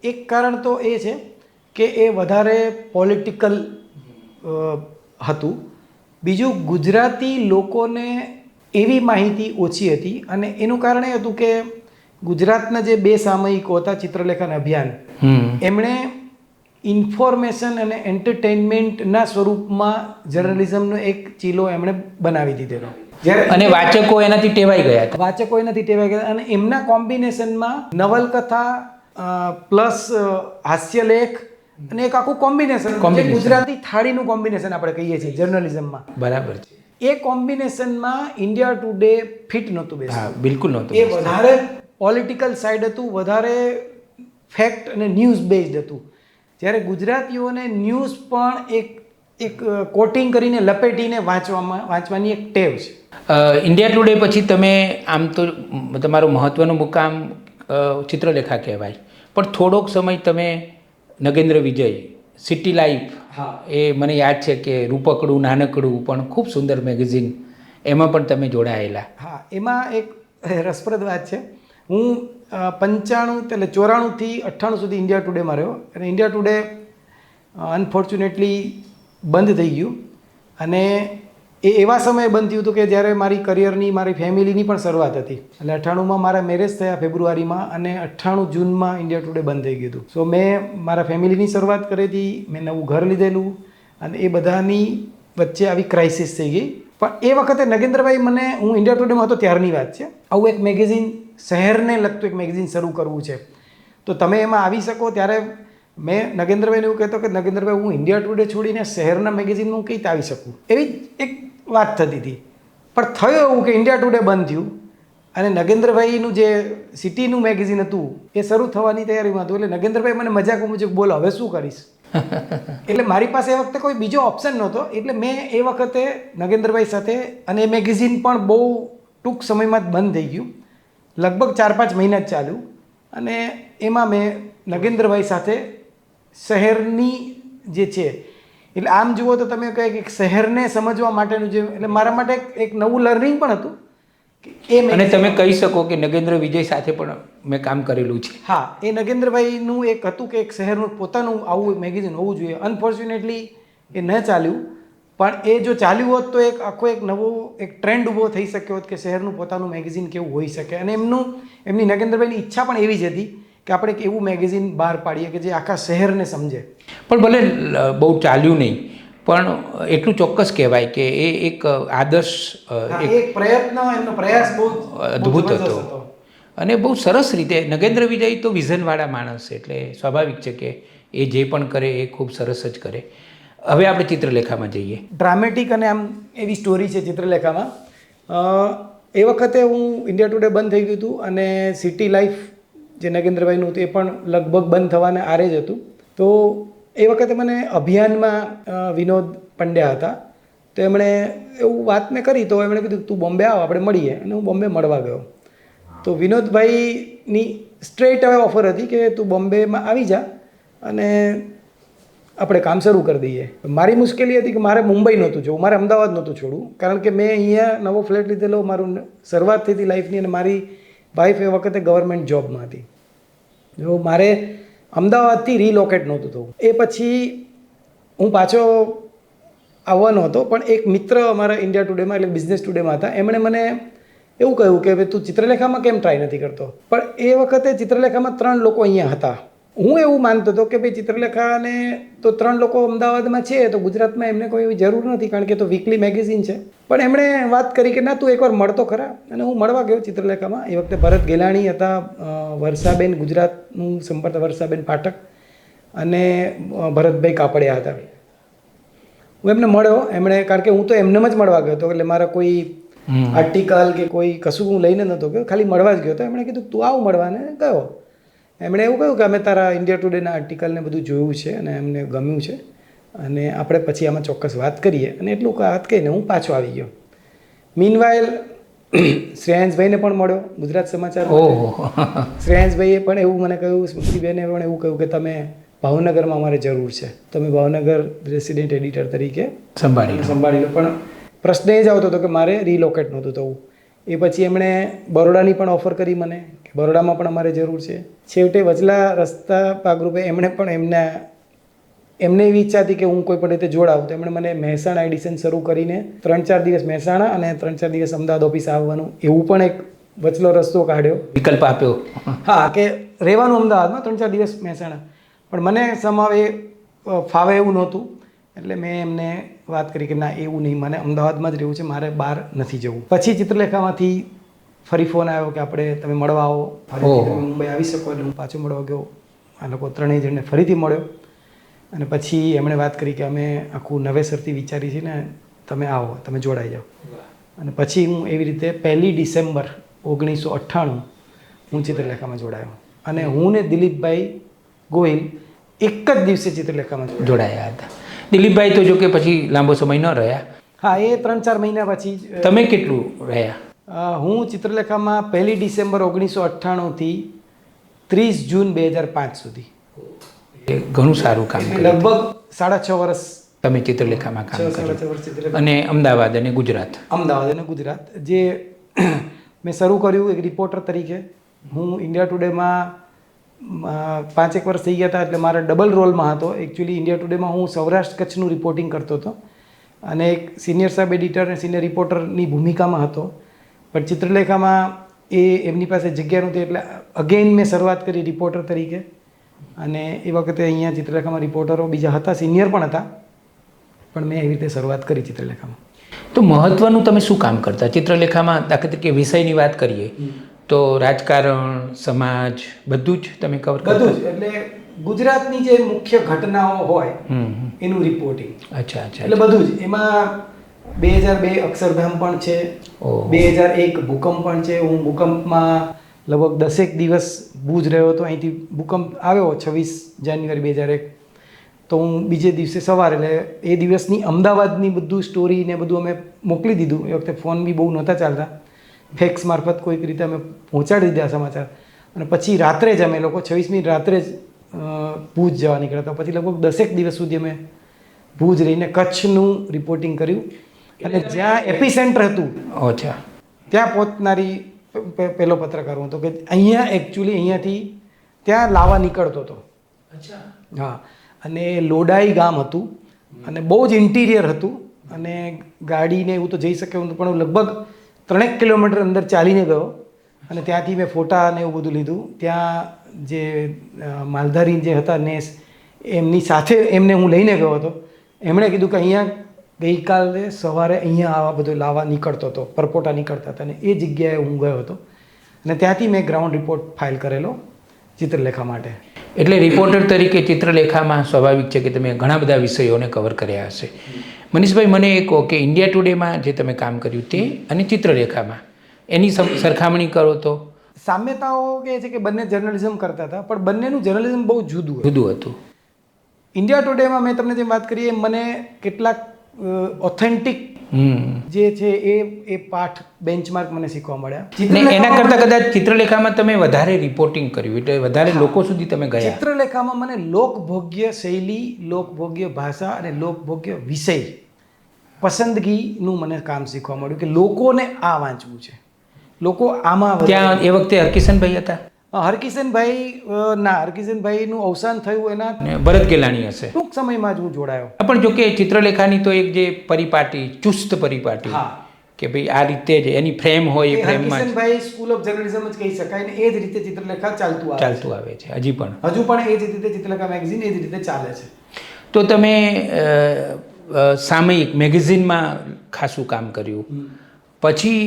B: એક કારણ તો એ છે કે એ વધારે પોલિટિકલ હતું. બીજું, ગુજરાતી લોકોને એવી માહિતી ઓછી હતી અને એનું કારણ એ હતું કે ગુજરાતના જે 2 સામયિકો હતા, ચિત્રલેખા અને અભિયાન, એમણે ઇન્ફોર્મેશન અને એન્ટરટેનમેન્ટના સ્વરૂપમાં જર્નલિઝમનો એક ચીલો એમણે બનાવી દીધેલો.
A: અને વાચકો એનાથી ટેવાઈ ગયા હતા.
B: વાચકો એનાથી ટેવાઈ ગયા અને એમના કોમ્બિનેશનમાં નવલકથા પ્લસ હાસ્યલેખ અને એક આખું કોમ્બિનેશન, ગુજરાતી થાળીનું કોમ્બિનેશન આપણે કહીએ છીએ જર્નલિઝમમાં.
A: બરાબર છે.
B: એ કોમ્બિનેશનમાં ઇન્ડિયા ટુડે ફિટ નહોતું બેસતું.
A: હા, બિલકુલ નહોતું.
B: એ વધારે પોલિટિકલ સાઈડ હતું, વધારે ફેક્ટ અને ન્યૂઝ બેઝડ હતું. જ્યારે ગુજરાતીઓને ન્યૂઝ પણ એક કોટિંગ કરીને લપેટીને વાંચવાની એક ટેવ છે.
A: ઇન્ડિયા ટુડે પછી તમે આમ તો તમારો મહત્ત્વનો મુકામ ચિત્રલેખા કહેવાય, પણ થોડોક સમય તમે નગેન્દ્ર વિજય, સિટી લાઈફ, એ મને યાદ છે કે રૂપકડું નાનકડું પણ ખૂબ સુંદર મેગેઝિન, એમાં પણ તમે જોડાયેલા.
B: હા, એમાં એક રસપ્રદ વાત છે. હું 95 એટલે 94થી 98 સુધી ઇન્ડિયા ટુડેમાં રહ્યો અને ઇન્ડિયા ટુડે અનફોર્ચ્યુનેટલી બંધ થઈ ગયું અને એ એવા સમયે બંધ થયું હતું કે જ્યારે મારી કરિયરની, મારી ફેમિલીની પણ શરૂઆત હતી. એટલે 98માં મારા મેરેજ થયા ફેબ્રુઆરીમાં અને 98 જૂનમાં ઇન્ડિયા ટુડે બંધ થઈ ગયું હતું. સો મેં મારા ફેમિલીની શરૂઆત કરી હતી, મેં નવું ઘર લીધેલું અને એ બધાની વચ્ચે આવી ક્રાઇસિસ થઈ ગઈ. પણ એ વખતે નગેન્દ્રભાઈ મને, હું ઇન્ડિયા ટુડેમાં હતો ત્યારની વાત છે, આવું એક મેગેઝિન, શહેરને લગતું એક મેગેઝિન શરૂ કરવું છે તો તમે એમાં આવી શકો. ત્યારે મેં નગેન્દ્રભાઈને એવું કહેતો કે નગેન્દ્રભાઈ, હું ઇન્ડિયા ટુડે છોડીને શહેરના મેગેઝિનમાં હું કઈ રીતે આવી શકું, એવી એક વાત થતી હતી. પણ થયું એવું કે ઇન્ડિયા ટુડે બંધ થયું અને નગેન્દ્રભાઈનું જે સિટીનું મેગેઝિન હતું એ શરૂ થવાની તૈયારીમાં હતું. એટલે નગેન્દ્રભાઈ મને મજાક મુજબ બોલો, હવે શું કરીશ? એટલે મારી પાસે એ વખતે કોઈ બીજો ઓપ્શન નહોતો. એટલે મેં એ વખતે નગેન્દ્રભાઈ સાથે, અને એ મેગેઝિન પણ બહુ ટૂંક સમયમાં જ બંધ થઈ ગયું, લગભગ 4-5 મહિના જ ચાલ્યું અને એમાં મેં નગેન્દ્રભાઈ સાથે શહેરની જે છે, એટલે આમ જુઓ તો તમે કહે કે શહેરને સમજવા માટેનું જે, એટલે મારા માટે એક નવું લર્નિંગ પણ હતું.
A: અને તમે કહી શકો કે નગેન્દ્ર વિજય સાથે પણ મેં કામ કરેલું છે.
B: હા, એ નગેન્દ્રભાઈનું એક હતું કે એક શહેરનું પોતાનું આવું મેગેઝિન હોવું જોઈએ. અનફોર્ચ્યુનેટલી એ ન ચાલ્યું, પણ એ જો ચાલ્યું હોત તો એક આખો એક નવો એક ટ્રેન્ડ ઊભો થઈ શક્યો હોત કે શહેરનું પોતાનું મેગેઝિન કેવું હોઈ શકે. અને એમની નગેન્દ્રભાઈની ઈચ્છા પણ એવી જ હતી કે આપણે એક એવું મેગેઝિન બહાર પાડીએ કે જે આખા શહેરને સમજે.
A: પણ ભલે બહુ ચાલ્યું નહીં, પણ એટલું ચોક્કસ કહેવાય કે એ એક આદર્શ,
B: એક પ્રયત્ન, એમનો પ્રયાસ બહુ
A: અદ્ભુત હતો અને બહુ સરસ રીતે. નગેન્દ્ર વિજય તો વિઝનવાળા માણસ, એટલે સ્વાભાવિક છે કે એ જે પણ કરે એ ખૂબ સરસ જ કરે. હવે આપણે ચિત્રલેખામાં જઈએ.
B: ડ્રામેટિક અને આમ એવી સ્ટોરી છે ચિત્રલેખામાં. એ વખતે હું ઇન્ડિયા ટુડે બંધ થઈ ગયું હતું અને સિટી લાઈફ જે નગેન્દ્રભાઈનું હતું એ પણ લગભગ બંધ થવાને આરે જ હતું. તો એ વખતે મને અભિયાનમાં વિનોદ પંડ્યા હતા, તો એમણે એવું વાત મેં કરી તો એમણે કીધું તું બોમ્બે આવ, આપણે મળીએ. અને હું બોમ્બે મળવા ગયો. તો વિનોદભાઈની સ્ટ્રેટ હવે ઓફર હતી કે તું બોમ્બેમાં આવી જા અને આપણે કામ શરૂ કરી દઈએ. મારી મુશ્કેલી હતી કે મારે મુંબઈ નહોતું જવું, મારે અમદાવાદ નહોતું છોડવું, કારણ કે મેં અહીંયા નવો ફ્લેટ લીધેલો, મારું શરૂઆત થઈ હતી લાઈફની અને મારી વાઈફ એ વખતે ગવર્મેન્ટ જોબમાં હતી. જો મારે અમદાવાદથી રીલોકેટ નહોતું થવું. એ પછી હું પાછો આવવાનો હતો, પણ એક મિત્ર અમારા ઇન્ડિયા ટુડેમાં એટલે બિઝનેસ ટુડેમાં હતા, એમણે મને એવું કહ્યું કે ભાઈ તું ચિત્રલેખામાં કેમ ટ્રાય નથી કરતો. પણ એ વખતે ચિત્રલેખામાં 3 લોકો અહીંયા હતા. હું એવું માનતો હતો કે ભાઈ ચિત્રલેખાને તો 3 લોકો અમદાવાદમાં છે, તો ગુજરાતમાં એમને કોઈ એવી જરૂર નથી, કારણ કે તો વીકલી મેગેઝિન છે. પણ એમણે વાત કરી કે ના તું એકવાર મળતો ખરા. અને હું મળવા ગયો ચિત્રલેખામાં. એ વખતે ભરત ગેલાણી હતા, વર્ષાબેન, ગુજરાતનું સંપર્ક વર્ષાબેન પાઠક અને ભરતભાઈ કાપડિયા હતા. હું એમને મળ્યો. એમણે, કારણ કે હું તો એમને જ મળવા ગયો હતો, એટલે મારા કોઈ આર્ટિકલ કે કોઈ કશું હું લઈને નહોતો ગયો, ખાલી મળવા જ ગયો હતો. એમણે કીધું તું આવ મળવા, ને ગયો. એમણે એવું કહ્યું કે અમે તારા ઇન્ડિયા ટુડેના આર્ટિકલને બધું જોયું છે અને એમને ગમ્યું છે અને આપણે પછી આમાં ચોક્કસ વાત કરીએ. અને એટલું વાત કહીને હું પાછો આવી ગયો. મીનવાઇલ શ્રેયાંશભાઈને પણ મળ્યો ગુજરાત સમાચાર.
A: ઓહો.
B: શ્રેયાંશભાઈએ પણ એવું મને કહ્યું, સ્મૃતિબેને પણ એવું કહ્યું કે તમે ભાવનગરમાં અમારે જરૂર છે, તમે ભાવનગર રેસિડેન્ટ એડિટર તરીકે સંભાળી લો. પણ પ્રશ્ન એ જ આવતો હતો કે મારે રિલોકેટ નહોતું થવું. એ પછી એમણે બરોડાની પણ ઓફર કરી મને કે બરોડામાં પણ અમારે જરૂર છે. છેવટે વચલા રસ્તા ભાગરૂપે એમણે પણ એમને એવી ઈચ્છા હતી કે હું કોઈ પણ રીતે જોડાવું, તો એમણે મને મહેસાણા એડિશન શરૂ કરીને 3-4 દિવસ મહેસાણા અને 3-4 દિવસ અમદાવાદ ઓફિસ આવવાનું એવું પણ એક વચલો રસ્તો કાઢ્યો,
A: વિકલ્પ આપ્યો.
B: હા, કે રહેવાનું અમદાવાદમાં, 3-4 દિવસ મહેસાણા. પણ મને સમાવે ફાવે એવું નહોતું. એટલે મેં એમને વાત કરી કે ના, એવું નહીં, મને અમદાવાદમાં જ રહેવું છે, મારે બહાર નથી જવું. પછી ચિત્રલેખામાંથી ફરી ફોન આવ્યો કે તમે મળવા આવો, ફરીથી તમે મુંબઈ આવી શકો. એટલે હું પાછો મળવા ગયો. આ લોકો 3 જણને ફરીથી મળ્યો અને પછી એમણે વાત કરી કે અમે આખું નવેસરથી વિચારી છે ને, તમે આવો, તમે જોડાઈ જાઓ. અને પછી હું એવી રીતે 1 ડિસેમ્બર 1998 હું ચિત્રલેખામાં જોડાયો. અને હું ને દિલીપભાઈ ગોહિલ એક જ દિવસે ચિત્રલેખામાં
A: જોડાયા હતા. દિલીપભાઈ તો જો કે પછી લાંબો સમય ન રહ્યા.
B: હા, એ 3-4 મહિના પછી.
A: તમે કેટલું રહ્યા?
B: હું ચિત્રલેખામાં 1 ડિસેમ્બર 1998થી 30 જૂન 2005 સુધી.
A: એ ઘણું સારું કામ કર્યું.
B: લગભગ 6.5 વર્ષ
A: તમે ચિત્રલેખામાં કામ કર્યું.
B: 6.5 વર્ષ ચિત્રલેખા.
A: અને અમદાવાદ અને ગુજરાત.
B: અમદાવાદ અને ગુજરાત જે મેં શરૂ કર્યું એક રિપોર્ટર તરીકે. હું ઇન્ડિયા ટુડેમાં 5-1 વર્ષ થઈ ગયા હતા, એટલે મારા ડબલ રોલમાં હતો. એકચ્યુઅલી ઇન્ડિયા ટુડેમાં હું સૌરાષ્ટ્ર કચ્છનું રિપોર્ટિંગ કરતો હતો અને એક સિનિયર સબ એડિટર અને સિનિયર રિપોર્ટરની ભૂમિકામાં હતો. પણ ચિત્રલેખામાં એમની પાસે જગ્યા નહોતી, એટલે અગેઇન મેં શરૂઆત કરી રિપોર્ટર તરીકે. અને એ વખતે અહીંયા ચિત્રલેખામાં રિપોર્ટરો બીજા હતા, સિનિયર પણ હતા, પણ મેં એવી રીતે શરૂઆત કરી ચિત્રલેખામાં.
A: તો મહત્વનું તમે શું કામ કરતા ચિત્રલેખામાં? દાખલા તરીકે વિષયની વાત કરીએ તો રાજકારણ, સમાજ, બધું જ તમે કવર કરતા?
B: બધું જ. એટલે ગુજરાતની જે મુખ્ય ઘટનાઓ હોય એનું રિપોર્ટિંગ.
A: અચ્છા.
B: એટલે બધું જ. એમાં 2002 અક્ષરધામ પણ છે, 2001 ભૂકંપ પણ છે. હું ભૂકંપમાં લગભગ 10 દિવસ ભુજ રહ્યો હતો. અહીંથી ભૂકંપ આવ્યો 26 જાન્યુઆરી 2001. તો હું બીજે દિવસે સવારે, એટલે એ દિવસની અમદાવાદની બધું સ્ટોરી ને બધું અમે મોકલી દીધું. એ વખતે ફોન બી બહુ નહોતા ચાલતા, ફેક્સ મારફત કોઈક રીતે અમે પહોંચાડી દીધા સમાચાર. અને પછી રાત્રે જ અમે લોકો 26મી રાત્રે જ ભુજ જવા નીકળ્યા હતા. પછી લગભગ 10 દિવસ સુધી અમે ભુજ રહીને કચ્છનું રિપોર્ટિંગ કર્યું. અને જ્યાં એપિસેન્ટર હતું,
A: અચ્છા,
B: ત્યાં પહોંચનારી પહેલો પત્રકાર હતો કે અહીંયાથી ત્યાં લાવા નીકળતો હતો. હા. અને લોડાઈ ગામ હતું અને બહુ જ ઇન્ટિરિયર હતું અને ગાડીને એવું તો જઈ શકે એવું, પણ લગભગ 3 કિલોમીટર અંદર ચાલીને ગયો અને ત્યાંથી મેં ફોટા ને એવું બધું લીધું. ત્યાં જે માલધારી જે હતા નેસ, એમની સાથે એમને હું લઈને ગયો હતો. એમણે કીધું કે અહીંયા ગઈકાલે સવારે અહીંયા આવા બધું લાવા નીકળતો હતો, પરપોટા નીકળતા હતા, અને એ જગ્યાએ હું ગયો હતો. અને ત્યાંથી મેં ગ્રાઉન્ડ રિપોર્ટ ફાઇલ કરેલો ચિત્રલેખા માટે.
A: એટલે રિપોર્ટર તરીકે ચિત્રલેખામાં સ્વાભાવિક છે કે તમે ઘણા બધા વિષયોને કવર કર્યા હશે. મનીષભાઈ, મને એ કહો કે ઇન્ડિયા ટુડેમાં જે તમે કામ કર્યું તે અને ચિત્રલેખામાં એની સરખામણી કરો તો?
B: સામ્યતાઓ કહે છે કે બંને જર્નલિઝમ કરતા હતા, પણ બંનેનું જર્નલિઝમ બહુ જુદું
A: હતું.
B: ઇન્ડિયા ટુડેમાં મેં તમને જેમ વાત કરી એમ મને કેટલાક ઓથેન્ટિક જે છે એ પાઠ બેન્ચમાર્ક મને શીખવા મળ્યા.
A: એના કરતાં કદાચ ચિત્રલેખામાં તમે વધારે રિપોર્ટિંગ કર્યું, એટલે વધારે લોકો સુધી તમે ગયા.
B: ચિત્રલેખામાં મને લોકભોગ્ય શૈલી, લોકભોગ્ય ભાષા અને લોકભોગ્ય વિષય પસંદગીનું મને કામ શીખવા મળ્યું કે લોકોને આ વાંચવું છે, લોકો આમાં.
A: ત્યાં એ વખતે હરકિશનભાઈ હતા?
B: હરકિશનભાઈનું અવસાન થયું એના
A: ભરત ગેલાણી હશે.
B: ટૂંક સમયમાં જ હું જોડાયો.
A: પણ જો કે ચિત્રલેખાની તો એક જે પરિપાટી, ચુસ્ત પરિપાટી, કે ભાઈ આ રીતે જ એની ફ્રેમ હોય, એ ફ્રેમમાં
B: હરકિશનભાઈ સ્કૂલ ઓફ જર્નલિઝમ જ કહી શકાય ને. એ જ રીતે ચિત્રલેખા ચાલતું આવે છે હજુ પણ એ જ રીતે ચિત્રલેખા મેગઝીન એ જ રીતે ચાલે છે.
A: તો તમે સામયિક મેગેઝિનમાં ખાસું કામ કર્યું, પછી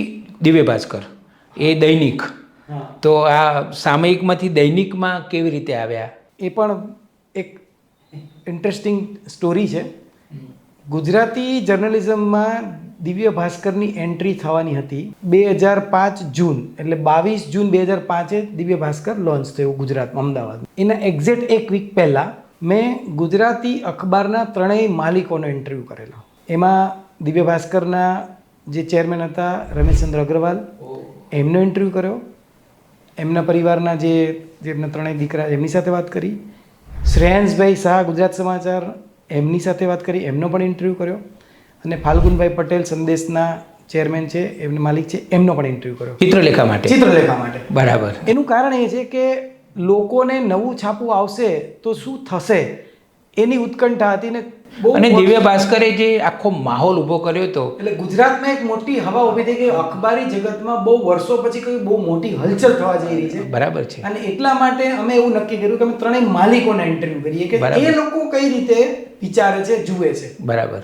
A: દિવ્ય ભાસ્કર, એ દૈનિક. તો આ સામયિકમાંથી દૈનિકમાં કેવી રીતે આવ્યા?
B: એ પણ એક ઇન્ટરેસ્ટિંગ સ્ટોરી છે. ગુજરાતી જર્નલિઝમમાં દિવ્ય ભાસ્કરની એન્ટ્રી થવાની હતી 2005 જૂન, એટલે 22 જૂન 2005 દિવ્ય ભાસ્કર લોન્ચ થયું ગુજરાતમાં, અમદાવાદ. એના એક્ઝેક્ટ એક વીક પહેલાં મેં ગુજરાતી અખબારના ત્રણેય માલિકોનો ઇન્ટરવ્યૂ કરેલો. એમાં દિવ્ય ભાસ્કરના જે ચેરમેન હતા રમેશચંદ્ર અગ્રવાલ, એમનો ઇન્ટરવ્યૂ કર્યો. એમના પરિવારના જે એમના ત્રણેય દીકરા, એમની સાથે વાત કરી. શ્રેયાંશભાઈ શાહ, ગુજરાત સમાચાર, એમની સાથે વાત કરી, એમનો પણ ઇન્ટરવ્યૂ કર્યો. અને ફાલ્ગુનભાઈ પટેલ, સંદેશના ચેરમેન છે, એમના માલિક છે, એમનો પણ ઇન્ટરવ્યૂ કર્યો.
A: ચિત્રલેખા માટે. બરાબર.
B: એનું કારણ એ છે કે લોકોને નવું છાપું આવશે તો શું થશે એની ઉત્કંઠા હતી ને
A: અને દિવ્ય ભાસ્કરે જે આખો માહોલ ઊભો કર્યો હતો,
B: એટલે ગુજરાતમાં એક મોટી હવા ઊભી થઈ ગઈ. અખબારી જગતમાં બહુ વર્ષો પછી કોઈ બહુ મોટી હલચલ થવા જઈ રહી છે.
A: બરાબર છે.
B: અને એટલા માટે અમે એવું નક્કી કર્યું કે અમે ત્રણેય માલિકોના ઇન્ટરવ્યૂ કરીએ કે એ લોકો કઈ રીતે વિચારે છે, જુએ છે.
A: બરાબર.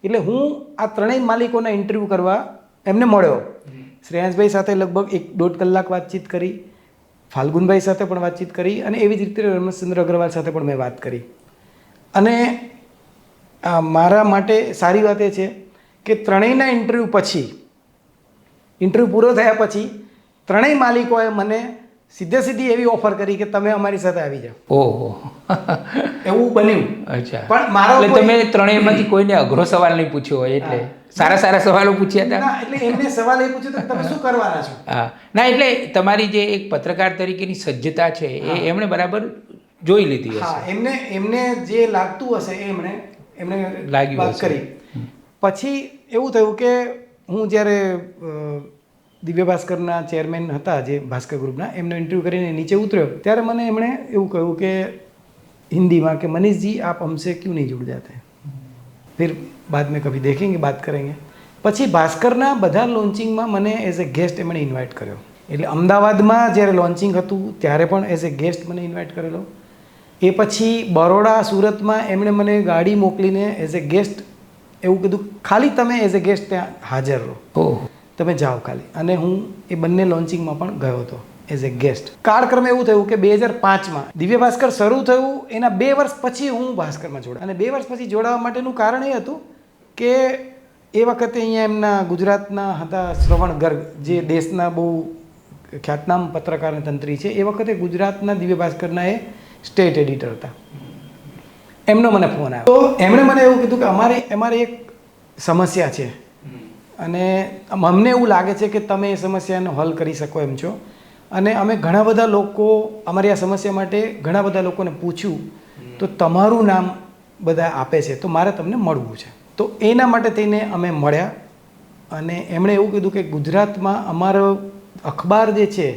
B: એટલે હું આ ત્રણેય માલિકોના ઇન્ટરવ્યૂ કરવા એમને મળ્યો. શ્રેયાંશભાઈ સાથે લગભગ 1.5 કલાક વાતચીત કરી, ફાલ્ગુનભાઈ સાથે પણ વાતચીત કરી, અને એવી જ રીતે રમેશચંદ્ર અગ્રવાલ સાથે પણ મેં વાત કરી. અને મારા માટે સારી વાત એ છે કે ત્રણેયના ઇન્ટરવ્યૂ પછી, ઇન્ટરવ્યૂ પૂરો થયા પછી ત્રણેય માલિકોએ મને સીધી એવી ઓફર કરી કે તમે અમારી સાથે આવી જાઓ.
A: ઓહો.
B: એવું બન્યું.
A: અચ્છા.
B: પણ મારો
A: એટલે તમે ત્રણેયમાંથી કોઈને અઘરો સવાલ નહીં પૂછ્યો હોય, એટલે સારા સવાલો પૂછ્યા હતા.
B: ના, એટલે એમને સવાલ એ પૂછ્યો કે તમે શું કરવાના છો.
A: હા, ના, એટલે તમારી જે એક પત્રકાર તરીકેની સજ્જતા છે એ એમણે બરાબર જોઈ લીધી હશે.
B: હા, એમને જે લાગતું હશે એ એમણે
A: લાગ્યું
B: વાત કરી. પછી એવું થયું કે હું જ્યારે દિવ્ય ભાસ્કરના ચેરમેન હતા, જે ભાસ્કર ગ્રુપના, એમનો ઇન્ટરવ્યૂ કરીને નીચે ઉતર્યો ત્યારે મને એમણે એવું કહ્યું કે હિન્દીમાં કે મनीषजी आप हमसे क्यों नहीं जुड़ जाते, फिर बाद में कभी देखेंगे, बात करेंगे. પછી ભાસ્કરના બધા લોન્ચિંગમાં મને એઝ એ ગેસ્ટ એમણે ઇન્વાઇટ કર્યો. એટલે અમદાવાદમાં જ્યારે લોન્ચિંગ હતું ત્યારે પણ એઝ એ ગેસ્ટ મને ઇન્વાઇટ કરેલો. એ પછી બરોડા, સુરતમાં એમણે મને ગાડી મોકલીને એઝ એ ગેસ્ટ એવું કીધું, ખાલી તમે એઝ એ ગેસ્ટ ત્યાં હાજર રહો, તમે જાઓ ખાલી. અને હું એ બંને લોન્ચિંગમાં પણ ગયો હતો એઝ એ ગેસ્ટ. કાળક્રમે એવું થયું કે 2005માં દિવ્ય ભાસ્કર શરૂ થયું, એના 2 વર્ષ પછી હું ભાસ્કરમાં જોડાયો. અને 2 વર્ષ પછી જોડાવા માટેનું કારણ એ હતું કે એ વખતે અહીંયા એમના ગુજરાતના હતા શ્રવણ ગર્ગ, જે દેશના બહુ ખ્યાતનામ પત્રકાર અને તંત્રી છે. એ વખતે ગુજરાતના દિવ્ય ભાસ્કરના એ સ્ટેટ એડિટર હતા. એમનો મને ફોન આવ્યો. તો એમણે મને એવું કીધું કે અમારે એક સમસ્યા છે અને અમને એવું લાગે છે કે તમે એ સમસ્યાનો હલ કરી શકો એમ છો. અને અમે ઘણા બધા લોકો અમારી આ સમસ્યા માટે ઘણા બધા લોકોને પૂછ્યું તો તમારું નામ બધા આપે છે, તો મારે તમને મળવું છે. તો એના માટે થઈને અમે મળ્યા. અને એમણે એવું કીધું કે ગુજરાતમાં અમારો અખબાર જે છે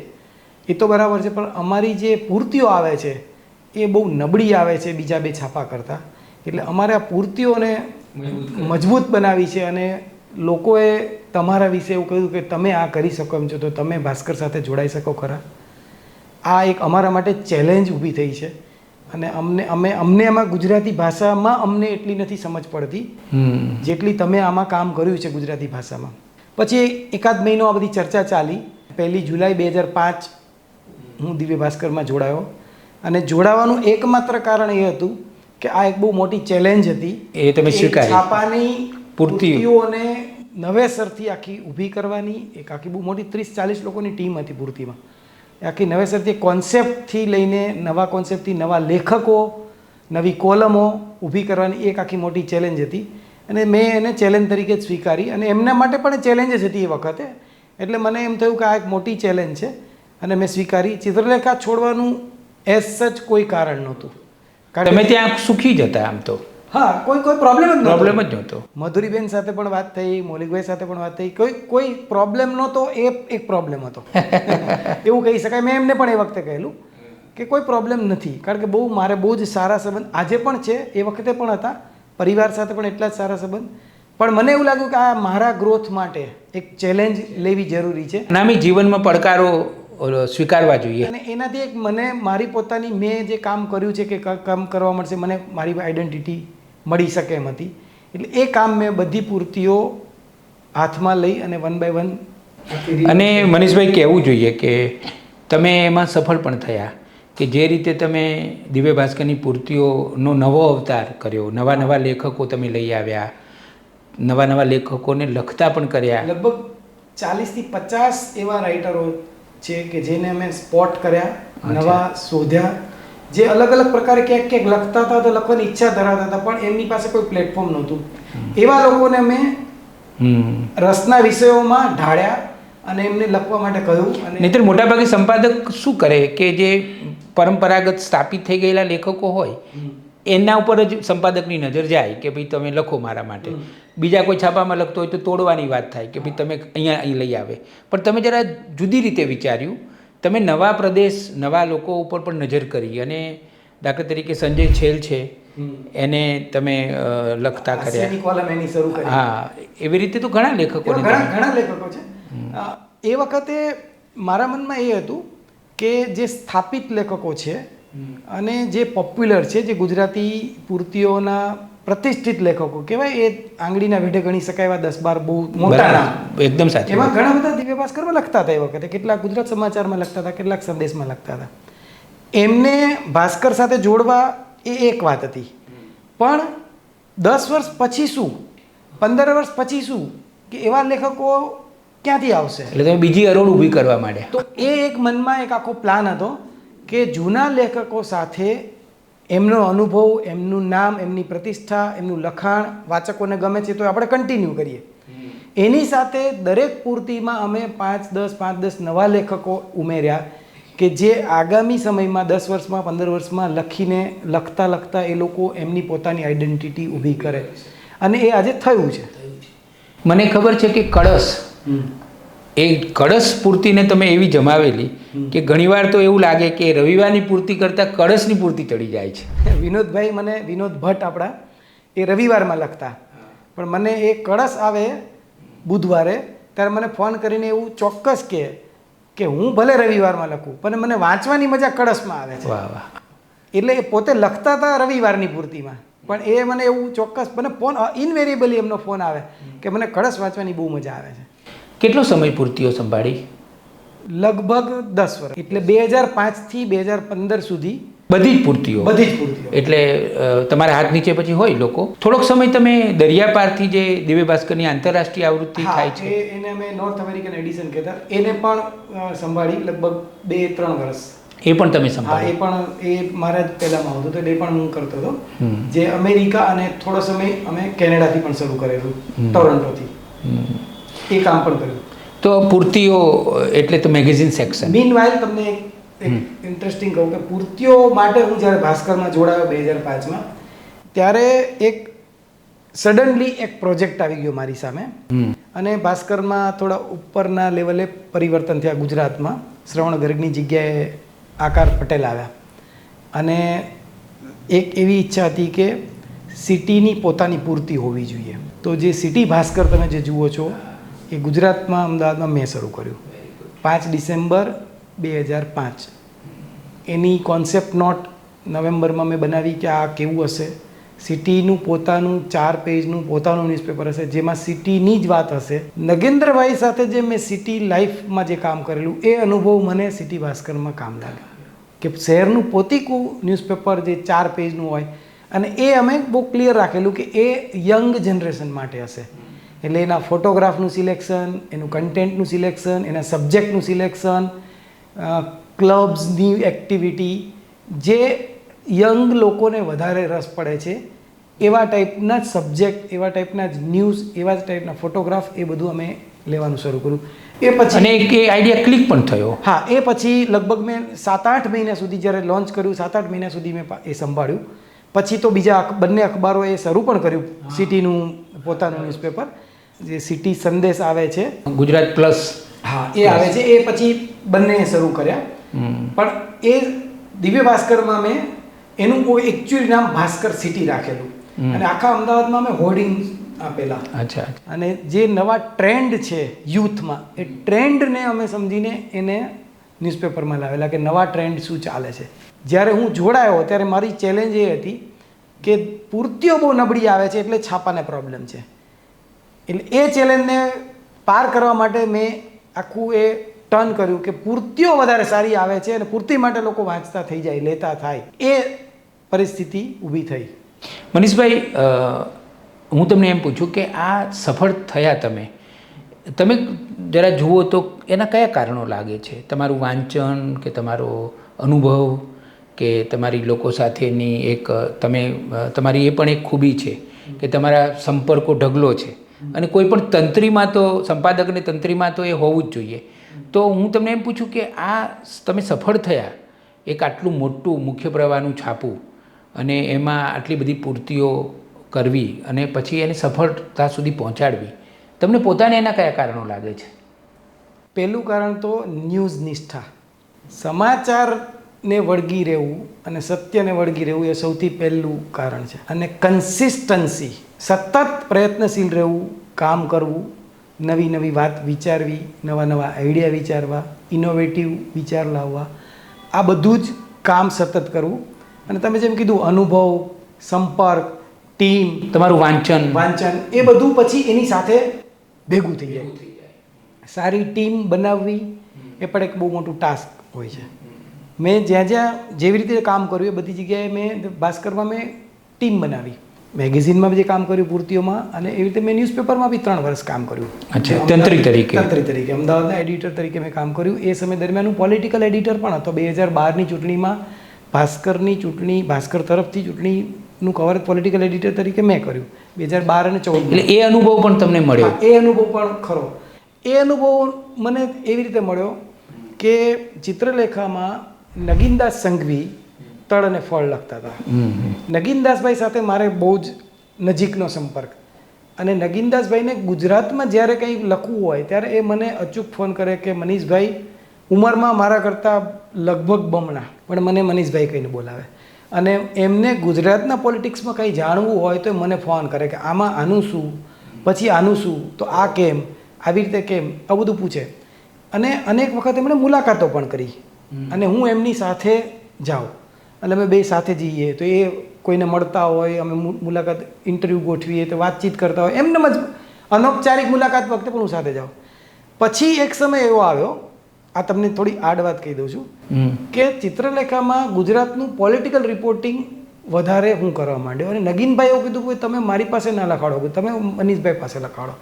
B: એ તો બરાબર છે, પણ અમારી જે પૂર્તિઓ આવે છે એ બહુ નબળી આવે છે બીજા 2 છાપા કરતાં. એટલે અમારે આ પૂર્તિઓને મજબૂત બનાવી છે. અને લોકોએ તમારા વિશે એવું કહ્યું કે તમે આ કરી શકો એમ છો, તો તમે ભાસ્કર સાથે જોડાઈ શકો ખરા. આ એક અમારા માટે ચેલેન્જ ઊભી થઈ છે. અને અમને આમાં ગુજરાતી ભાષામાં અમને એટલી નથી સમજ પડતી જેટલી તમે આમાં કામ કર્યું છે ગુજરાતી ભાષામાં. પછી 1 મહિનો આ બધી ચર્ચા ચાલી. 1 જુલાઈ 2005 હું દિવ્ય ભાસ્કરમાં જોડાયો. અને જોડાવાનું એકમાત્ર કારણ એ હતું કે આ એક બહુ મોટી ચેલેન્જ હતી.
A: એ તમે સ્વીકારી.
B: છાપાની પૂર્તિઓને નવેસરથી આખી ઊભી કરવાની એક આખી બહુ મોટી 30-40 લોકોની ટીમ હતી પૂર્તિમાં. આખી નવેસરથી કોન્સેપ્ટથી લઈને નવા કોન્સેપ્ટથી નવા લેખકો, નવી કોલમો ઊભી કરવાની એક આખી મોટી ચેલેન્જ હતી. અને મેં એને ચેલેન્જ તરીકે જ સ્વીકારી. અને એમના માટે પણ ચેલેન્જ જ હતી એ વખતે. એટલે મને એમ થયું કે આ એક મોટી ચેલેન્જ છે અને મેં સ્વીકારી. ચિત્રલેખા છોડવાનું એઝ સચ કોઈ કારણ નહોતું.
A: કારણ તમે ત્યાં સુખી જ હતા આમ તો.
B: હા, કોઈ પ્રોબ્લેમ જ
A: નહોતો.
B: મધુરીબેન સાથે પણ વાત થઈ, મૌલિકભાઈ સાથે પણ વાત થઈ. કોઈ પ્રોબ્લેમ નહોતો. એ એક પ્રોબ્લેમ હતો એવું કહી શકાય. મેં એમને પણ એ વખતે કહેલું કે કોઈ પ્રોબ્લેમ નથી, કારણ કે મારે બહુ જ સારા સંબંધ આજે પણ છે, એ વખતે પણ હતા. પરિવાર સાથે પણ એટલા જ સારા સંબંધ. પણ મને એવું લાગ્યું કે આ મારા ગ્રોથ માટે એક ચેલેન્જ લેવી જરૂરી છે.
A: નામી જીવનમાં પડકારો સ્વીકારવા જોઈએ.
B: અને એનાથી એક મને મારી પોતાની મેં જે કામ કર્યું છે કે કામ કરવા મળશે, મને મારી આઈડેન્ટિટી મળી શકે એમ હતી. એટલે એ કામ મેં બધી પૂર્તિઓ હાથમાં લઈ અને 1 by 1.
A: અને મનીષભાઈ કહેવું જોઈએ કે તમે એમાં સફળ પણ થયા. કે જે રીતે તમે દિવ્ય ભાસ્કરની પૂર્તિઓનો નવો અવતાર કર્યો, નવા નવા લેખકો તમે લઈ આવ્યા, નવા નવા લેખકોને લખતા પણ કર્યા.
B: લગભગ 40 થી 50 એવા રાઇટરો છે કે જેને અમે સ્પોટ કર્યા, નવા શોધ્યા, જે અલગ અલગ પ્રકારે ક્યાંક ક્યાંક લખતા હતા તો લખવાની ઈચ્છા ધરાવતા હતા પણ એમની પાસે કોઈ પ્લેટફોર્મ નહોતું. એવા લોકોને અમે રસના વિષયોમાં ઢાળ્યા અને એમને લખવા માટે કહ્યું. અને
A: નહીંતર મોટાભાગે સંપાદક શું કરે કે જે પરંપરાગત સ્થાપિત થઈ ગયેલા લેખકો હોય એના ઉપર જ સંપાદકની નજર જાય કે ભાઈ તમે લખો મારા માટે. બીજા કોઈ છાપામાં લખતો હોય તો તોડવાની વાત થાય કે ભાઈ તમે અહીં લઈ આવે. પણ તમે જરા જુદી રીતે વિચાર્યું, તમે નવા પ્રદેશ, નવા લોકો ઉપર પણ નજર કરી અને દાખલા તરીકે સંજય છેલ છે એને તમે લખતા કર્યા.
B: કોલમ એની શરૂ કરી.
A: હા, એવી રીતે તો ઘણા લેખકો
B: ઘણા લેખકો છે. એ વખતે મારા મનમાં એ હતું કે જે સ્થાપિત લેખકો છે અને જે પોપ્યુલર છે, જે ગુજરાતી પૂર્તિઓના પ્રતિષ્ઠિત લેખકો કહેવાય, એ આંગળીના વેઢે ગણી શકાય એવા 10-12 બહુ મોટા નામ,
A: એકદમ સાચું.
B: એમાં ઘણા બધા દિવ્ય ભાસ્કરમાં લખતા હતા. એ વખતે કેટલાક ગુજરાત સમાચારમાં લખતા હતા, કેટલાક સંદેશમાં લખતા હતા. એમને ભાસ્કર સાથે જોડવા એ એક વાત હતી. પણ 10 વર્ષ પછી શું, 15 વર્ષ પછી શું, કે એવા લેખકો ક્યાંથી આવશે?
A: એટલે તમે બીજી હરોળ ઊભી કરવા માંડ્યા.
B: તો એ એક મનમાં એક આખો પ્લાન હતો કે જૂના લેખકો સાથે એમનો અનુભવ, એમનું નામ, એમની પ્રતિષ્ઠા, એમનું લખાણ વાચકોને ગમે છે તો આપણે કન્ટિન્યુ કરીએ. એની સાથે દરેક પૂર્તિમાં અમે 5-10 નવા લેખકો ઉમેર્યા કે જે આગામી સમયમાં 10 વર્ષમાં 15 વર્ષમાં લખીને લખતા એ લોકો એમની પોતાની આઈડેન્ટિટી ઊભી કરે. અને એ આજે થયું છે.
A: મને ખબર છે કે કળશ, એ કળશ પૂર્તિને તમે એવી જમાવેલી કે ઘણીવાર તો એવું લાગે કે રવિવારની પૂર્તિ કરતાં કળશની પૂર્તિ ચડી જાય છે.
B: વિનોદભાઈ, મને વિનોદ ભટ્ટ આપણા, એ રવિવારમાં લખતા, પણ મને એ કળશ આવે બુધવારે ત્યારે મને ફોન કરીને એવું ચોક્કસ કે હું ભલે રવિવારમાં લખું પણ મને વાંચવાની મજા કળશમાં આવે છે.
A: વાહ વાહ.
B: એટલે એ પોતે લખતા હતા રવિવારની પૂર્તિમાં, પણ એ મને એવું ચોક્કસ, મને ફોન ઇનવેરિયેબલી એમનો ફોન આવે કે મને કળશ વાંચવાની બહુ મજા આવે છે.
A: કેટલો સમય પૂર્તિઓ સંભાળી?
B: લગભગ 10 વર્ષ, એટલે 2005 થી 2015 સુધી
A: બધી જ પૂર્તિઓ. એટલે તમારા હાથ નીચે પછી હોય લોકો. થોડોક સમય તમે દરિયાપારથી જે દિવ્ય ભાસ્કરની આંતરરાષ્ટ્રીય આવૃત્તિ થાય છે,
B: એને અમે નોર્થ અમેરિકન એડિશન કહેતા, એને પણ સંભાળી લગભગ 2-3 વર્ષ.
A: એ પણ તમે
B: હા,
A: સંભાળી?
B: એ પણ એ મારા જ પહેલામાં આવતું હતું, એ પણ હું કરતો હતો. જે અમેરિકા અને થોડો સમય અમે કેનેડાથી પણ શરૂ કરેલું, ટોરન્ટોથી એ કામ પણ કર્યું.
A: તો પૂર્તિઓ એટલે તો મેગેઝિન સેક્શન.
B: મીનવાઇલ તમને એક ઇન્ટરેસ્ટિંગ કહું કે પૂર્તિઓ માટે હું જ્યારે ભાસ્કરમાં જોડાયો 2005માં, ત્યારે એક સડનલી એક પ્રોજેક્ટ આવી ગયો મારી સામે અને ભાસ્કરમાં થોડા ઉપરના લેવલે પરિવર્તન થયા. ગુજરાતમાં શ્રવણ ગર્ગની જગ્યાએ આકાર પટેલ આવ્યા અને એક એવી ઈચ્છા હતી કે સિટીની પોતાની પૂર્તિ હોવી જોઈએ. તો જે સિટી ભાસ્કર તમે જે જુઓ છો એ ગુજરાતમાં, અમદાવાદમાં મેં શરૂ કર્યું 5 ડિસેમ્બર 2005. એની કોન્સેપ્ટ નોટ નવેમ્બરમાં મેં બનાવી કે આ કેવું હશે. સિટીનું પોતાનું 4 પેજનું પોતાનું ન્યૂઝપેપર હશે જેમાં સિટીની જ વાત હશે. નગેન્દ્રભાઈ સાથે જે મેં સિટી લાઈફમાં જે કામ કરેલું એ અનુભવ મને સિટી ભાસ્કરમાં કામ લાગ્યો કે શહેરનું પોતીકું ન્યૂઝપેપર જે 4 પેજનું હોય અને એ અમે બહુ ક્લિયર રાખેલું કે એ યંગ જનરેશન માટે હશે. એટલે એના ફોટોગ્રાફનું સિલેક્શન, એનું કન્ટેન્ટનું સિલેક્શન, એના સબ્જેક્ટનું સિલેક્શન, ક્લબ્સની એક્ટિવિટી, જે યંગ લોકોને વધારે રસ પડે છે એવા ટાઈપના જ સબ્જેક્ટ, એવા ટાઈપના જ ન્યૂઝ, એવા જ ટાઈપના ફોટોગ્રાફ, એ બધું અમે લેવાનું શરૂ કર્યું. એ પછી
A: અને એક આઈડિયા ક્લિક પણ થયો.
B: હા, એ પછી લગભગ મેં 7-8 મહિના સુધી, જ્યારે લોન્ચ કર્યું 7-8 મહિના સુધી મેં એ સંભાળ્યું. પછી તો બીજા બંને અખબારોએ શરૂ પણ કર્યું સિટીનું પોતાનું ન્યૂઝપેપર, જે સિટી સંદેશ આવે છે,
A: ગુજરાત પ્લસ.
B: હા, એ આવે છે. એ પછી બંને શરૂ કર્યા. પણ એ દિવ્ય ભાસ્કરમાં મેં એનું કોઈ એકચ્યુઅલી નામ ભાસ્કર સિટી રાખેલું અને આખા અમદાવાદમાં મેં હોર્ડિંગ આપેલા.
A: અચ્છા.
B: અને જે નવા ટ્રેન્ડ છે યુથમાં, એ ટ્રેન્ડને અમે સમજીને એને ન્યૂઝપેપરમાં લાવેલા કે નવા ટ્રેન્ડ શું ચાલે છે. જ્યારે હું જોડાયો ત્યારે મારી ચેલેન્જ એ હતી કે પૂર્તિઓ બહુ નબળી આવે છે એટલે છાપાને પ્રોબ્લેમ છે. એટલે એ ચેલેન્જને પાર કરવા માટે મેં આખું એ ટર્ન કર્યું કે પૂર્તિઓ વધારે સારી આવે છે અને પૂર્તિ માટે લોકો વાંચતા થઈ જાય, લેતા થાય, એ પરિસ્થિતિ ઊભી થઈ.
A: મનીષભાઈ, હું તમને એમ પૂછું કે આ સફળ થયા તમે જરા જુઓ તો એના કયા કારણો લાગે છે? તમારું વાંચન કે તમારો અનુભવ કે તમારી લોકો સાથેની એક તમારી એ પણ એક ખૂબી છે કે તમારા સંપર્કો ઢગલો છે, અને કોઈ પણ તંત્રીમાં તો સંપાદક અને તંત્રીમાં તો એ હોવું જ જોઈએ. તો હું તમને એમ પૂછું કે આ તમે સફળ થયા, એક આટલું મોટું મુખ્ય પ્રવાહનું છાપું અને એમાં આટલી બધી પૂર્તિઓ કરવી અને પછી એને સફળતા સુધી પહોંચાડવી, તમને પોતાને એના કયા કારણો લાગે છે?
B: પહેલું કારણ તો ન્યૂઝ નિષ્ઠા. સમાચારને વળગી રહેવું અને સત્યને વળગી રહેવું એ સૌથી પહેલું કારણ છે. અને કન્સિસ્ટન્સી, સતત પ્રયત્નશીલ રહેવું, કામ કરવું, નવી નવી વાત વિચારવી, નવા નવા આઈડિયા વિચારવા, ઇનોવેટિવ વિચાર લાવવા, આ બધું જ કામ સતત કરવું. અને તમે જેમ કીધું અનુભવ, સંપર્ક, ટીમ,
A: તમારું વાંચન,
B: એ બધું પછી એની સાથે ભેગું થઈ જાય. સારી ટીમ બનાવવી એ પણ એક બહુ મોટું ટાસ્ક હોય છે. મેં જ્યાં જેવી રીતે કામ કર્યું એ બધી જગ્યાએ મેં ભાસ્કરમાં મેં ટીમ બનાવી, મેગેઝિનમાં જે કામ કર્યું પૂર્તિઓમાં, અને એવી રીતે મેં ન્યૂઝપેપરમાં બી 3 વર્ષ કામ કર્યું.
A: અચ્છા, તંત્રી તરીકે
B: અમદાવાદના એડિટર તરીકે મેં કામ કર્યું. એ સમય દરમિયાન હું પોલિટિકલ એડિટર પણ હતો. 2012ની ચૂંટણીમાં ભાસ્કરની ચૂંટણી, ભાસ્કર તરફથી ચૂંટણીનું કવરેજ પોલિટિકલ એડિટર તરીકે મેં કર્યું 2012 અને 2014.
A: એટલે એ અનુભવ પણ તમને મળ્યો?
B: એ અનુભવ પણ ખરો. એ અનુભવ મને એવી રીતે મળ્યો કે ચિત્રલેખામાં નગીનદાસ સંઘવી તળ અને ફળ લખતા હતા. નગીનદાસભાઈ સાથે મારે બહુ જ નજીકનો સંપર્ક, અને નગીનદાસભાઈને ગુજરાતમાં જ્યારે કંઈ લખવું હોય ત્યારે એ મને અચૂક ફોન કરે કે મનીષભાઈ, ઉંમરમાં મારા કરતાં લગભગ બમણા, પણ મને મનીષભાઈ કહીને બોલાવે. અને એમને ગુજરાતના પોલિટિક્સમાં કંઈ જાણવું હોય તો મને ફોન કરે કે આમાં આનું શું, પછી આનું શું, તો આ કેમ, આવી રીતે કેમ, આ બધું પૂછે. અને અનેક વખત એમણે મુલાકાતો પણ કરી, અને હું એમની સાથે જાઉં, અને અમે બે સાથે જઈએ તો એ કોઈને મળતા હોય, અમે મુલાકાત ઇન્ટરવ્યૂ ગોઠવીએ તો વાતચીત કરતા હોય, એમને જ અનૌપચારિક મુલાકાત વખતે પણ હું સાથે જાઉં. પછી એક સમય એવો આવ્યો, આ તમને થોડી આડ વાત કહી દઉં છું, કે ચિત્રલેખામાં ગુજરાતનું પોલિટિકલ રિપોર્ટિંગ વધારે હું કરવા માંડ્યો. અને નગીનભાઈ એવું કીધું કે તમે મારી પાસે ના લખાડો, તમે મનીષભાઈ પાસે લખાડો,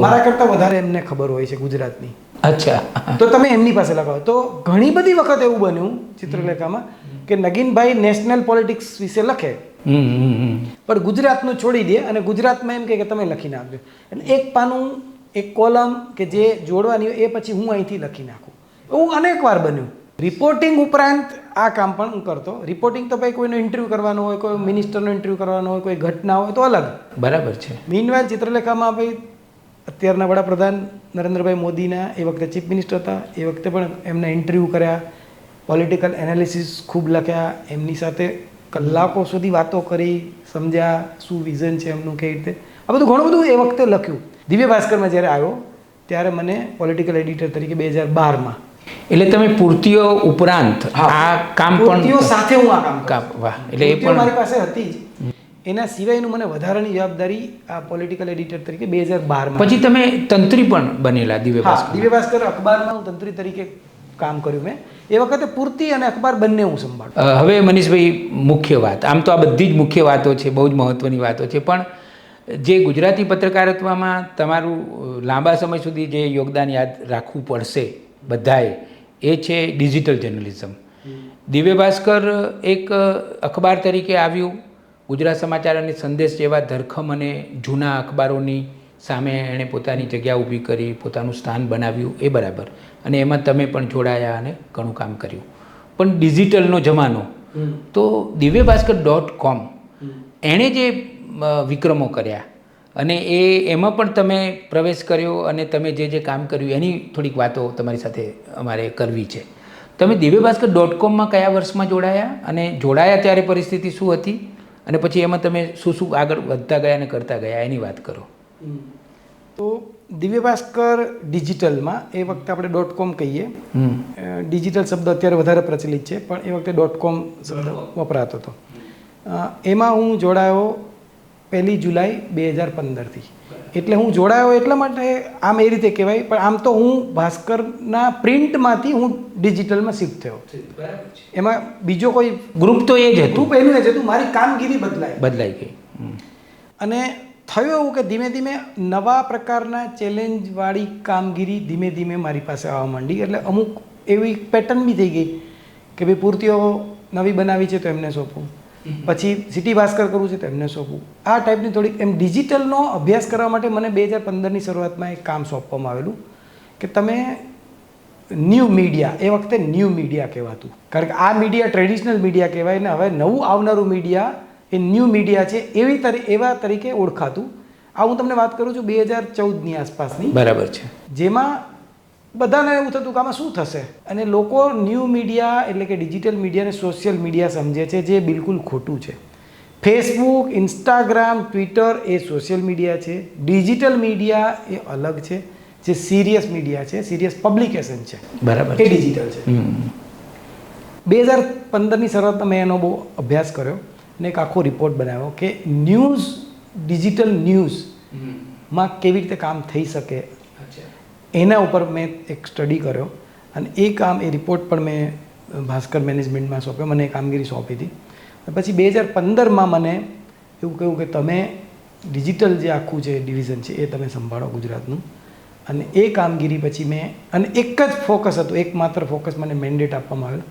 B: મારા કરતાં વધારે એમને ખબર હોય છે ગુજરાતની.
A: અચ્છા,
B: તો તમે એમની પાસે લખાડો. તો ઘણી બધી વખત એવું બન્યું ચિત્રલેખામાં કે નગીનભાઈ નેશનલ પોલિટિક્સ વિશે લખે, પણ ગુજરાતનું છોડી દે, અને ગુજરાતમાં એમ કે તમે લખીને આપજો. એટલે એક પાનું, એક કોલમ કે જે જોડવાની હોય એ પછી હું અહીંથી લખી નાખું. એવું અનેક વાર બન્યું. રિપોર્ટિંગ ઉપરાંત આ કામ પણ હું કરતો. રિપોર્ટિંગ તો ભાઈ કોઈનો ઇન્ટરવ્યૂ કરવાનો હોય, કોઈ મિનિસ્ટરનો ઇન્ટરવ્યૂ કરવાનો હોય, કોઈ ઘટના હોય તો અલગ,
A: બરાબર છે.
B: મીનવાઇલ ચિત્રલેખામાં ભાઈ અત્યારના વડાપ્રધાન નરેન્દ્રભાઈ મોદીના, એ વખતે ચીફ મિનિસ્ટર હતા, એ વખતે પણ એમના ઇન્ટરવ્યૂ કર્યા, પોલિટિકલ એનાલિસિસ ખૂબ લખ્યા, એમની સાથે કલાકો સુધી વાતો કરી, સમજ્યા શું વિઝન છે એમનું, કેવી રીતે, આ બધું ઘણું બધું એ વખતે લખ્યું. દિવ્ય ભાસ્કરમાં જ્યારે આવ્યો ત્યારે મને પોલિટિકલ એડિટર તરીકે 2012માં.
A: એટલે તમે પૂર્તિઓ ઉપરાંત આ કામ પણ
B: પૂર્તિઓ સાથે હું આ કામ.
A: વાહ! એટલે એ પણ
B: મારી પાસે હતી જ. એના સિવાયનું મને વધારાની જવાબદારી આ પોલિટિકલ એડિટર તરીકે 2012માં.
A: પછી તમે તંત્રી પણ બનેલા દિવ્ય ભાસ્કર?
B: દિવ્ય ભાસ્કર અખબારમાં હું તંત્રી તરીકે કામ કર્યું મેં. એ વખતે પૂર્તિ અને અખબાર બંને હું સંભાળું.
A: હવે મનીષભાઈ, મુખ્ય વાત, આમ તો આ બધી જ મુખ્ય વાતો છે, બહુ જ મહત્ત્વની વાતો છે, પણ જે ગુજરાતી પત્રકારત્વમાં તમારું લાંબા સમય સુધી જે યોગદાન યાદ રાખવું પડશે બધાએ, એ છે ડિજિટલ જર્નલિઝમ. દિવ્ય ભાસ્કર એક અખબાર તરીકે આવ્યું, ગુજરાત સમાચાર અને સંદેશ જેવા ધરખમ અને જૂના અખબારોની સામે એણે પોતાની જગ્યા ઊભી કરી, પોતાનું સ્થાન બનાવ્યું, એ બરાબર, અને એમાં તમે પણ જોડાયા અને ઘણું કામ કર્યું. પણ ડિજિટલનો જમાનો, તો divyabhaskar.com એણે જે વિક્રમો કર્યા, અને એમાં પણ તમે પ્રવેશ કર્યો, અને તમે જે કામ કર્યું એની થોડીક વાતો તમારી સાથે અમારે કરવી છે. તમે divyabhaskar.comમાં કયા વર્ષમાં જોડાયા, અને જોડાયા ત્યારે પરિસ્થિતિ શું હતી, અને પછી એમાં તમે શું આગળ વધતા ગયા અને કરતા ગયા, એની વાત કરો.
B: તો દિવ્ય ભાસ્કર ડિજિટલમાં, એ વખતે આપણે .com કહીએ, ડિજિટલ શબ્દ અત્યારે વધારે પ્રચલિત છે, પણ એ વખતે .com શબ્દ વપરાતો હતો. એમાં હું જોડાયો 1 જુલાઈ 2015થી. એટલે હું જોડાયો એટલા માટે આમ એ રીતે કહેવાય, પણ આમ તો હું ભાસ્કરના પ્રિન્ટમાંથી હું ડિજિટલમાં શિફ્ટ થયો. એમાં બીજો કોઈ
A: ગ્રુપ તો એ જ હતું,
B: ગ્રુપ એનું જ હતું, મારી કામગીરી
A: બદલાઈ ગઈ.
B: અને થયું એવું કે ધીમે ધીમે નવા પ્રકારના ચેલેન્જવાળી કામગીરી ધીમે ધીમે મારી પાસે આવવા માંડી. એટલે અમુક એવી પેટર્ન બી થઈ ગઈ કે ભાઈ પૂર્તિઓ નવી બનાવી છે તો એમને સોંપું, પછી સિટી ભાસ્કર કરવું છે તો એમને સોંપવું. આ ટાઈપની થોડીક એમ ડિજિટલનો અભ્યાસ કરવા માટે મને 2015ની શરૂઆતમાં એક કામ સોંપવામાં આવેલું કે તમે ન્યૂ મીડિયા, એ વખતે ન્યૂ મીડિયા કહેવાતું, કારણ કે આ મીડિયા ટ્રેડિશનલ મીડિયા કહેવાય ને હવે નવું આવનારું મીડિયા એ ન્યૂ મીડિયા છે એવા તરીકે ઓળખાતું. આ હું તમને વાત કરું છું 2014ની આસપાસની.
A: બરાબર છે.
B: જેમાં બધાને એવું થતું કે આમાં શું થશે, અને લોકો ન્યૂ મીડિયા એટલે કે ડિજિટલ મીડિયાને સોશિયલ મીડિયા સમજે છે, જે બિલકુલ ખોટું છે. ફેસબુક, ઇન્સ્ટાગ્રામ, ટ્વિટર એ સોશિયલ મીડિયા છે, ડિજિટલ મીડિયા એ અલગ છે, જે સિરિયસ મીડિયા છે, સિરિયસ પબ્લિકેશન છે,
A: બરાબર,
B: એ ડિજિટલ છે. 2015ની શરૂઆતમાં મેં એનો બહુ અભ્યાસ કર્યો અને એક આખો રિપોર્ટ બનાવ્યો કે ન્યૂઝ, ડિજિટલ ન્યૂઝમાં કેવી રીતે કામ થઈ શકે, એના ઉપર મેં એક સ્ટડી કર્યો. અને એ કામ, એ રિપોર્ટ પણ મેં ભાસ્કર મેનેજમેન્ટમાં સોંપ્યો, મને એ કામગીરી સોંપી હતી. પછી 2015માં મને એવું કહ્યું કે તમે ડિજિટલ જે આખું જે ડિવિઝન છે એ તમે સંભાળો ગુજરાતનું. અને એ કામગીરી પછી મેં, અને એક જ ફોકસ હતું, એકમાત્ર ફોકસ મને મેન્ડેટ આપવામાં આવેલો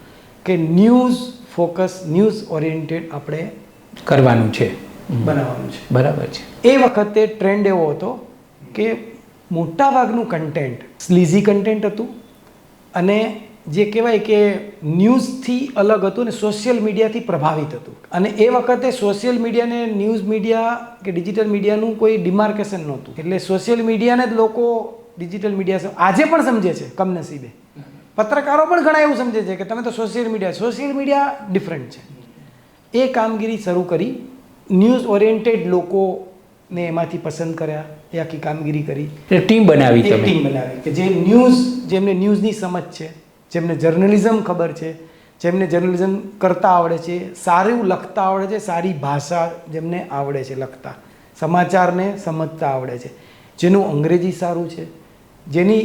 B: કે ન્યૂઝ ફોકસ, ન્યૂઝ ઓરિએન્ટેડ આપણે
A: કરવાનું છે,
B: બનાવવાનું છે.
A: બરાબર છે.
B: એ વખતે ટ્રેન્ડ એવો હતો કે મોટાભાગનું કન્ટેન્ટ સ્લીઝી કન્ટેન્ટ હતું, અને જે કહેવાય કે ન્યૂઝથી અલગ હતું ને સોશિયલ મીડિયાથી પ્રભાવિત હતું. અને એ વખતે સોશિયલ મીડિયાને ન્યૂઝ મીડિયા કે ડિજિટલ મીડિયાનું કોઈ ડિમાર્કેશન નહોતું. એટલે સોશિયલ મીડિયાને જ લોકો ડિજિટલ મીડિયા આજે પણ સમજે છે, કમનસીબે. પત્રકારો પણ ઘણા એવું સમજે છે કે તમે તો સોશિયલ મીડિયા ડિફરન્ટ છે. એ કામગીરી શરૂ કરી, ન્યૂઝ ઓરિએન્ટેડ લોકોને એમાંથી પસંદ કર્યા, એ આખી કામગીરી કરી.
A: ટીમ બનાવી,
B: ટીમ બનાવી કે જે ન્યૂઝ, જેમને ન્યૂઝની સમજ છે, જેમને જર્નલિઝમ ખબર છે, જેમને જર્નલિઝમ કરતા આવડે છે, સારું લખતા આવડે છે, સારી ભાષા જેમને આવડે છે લખતા, સમાચારને સમજતા આવડે છે, જેનું અંગ્રેજી સારું છે, જેની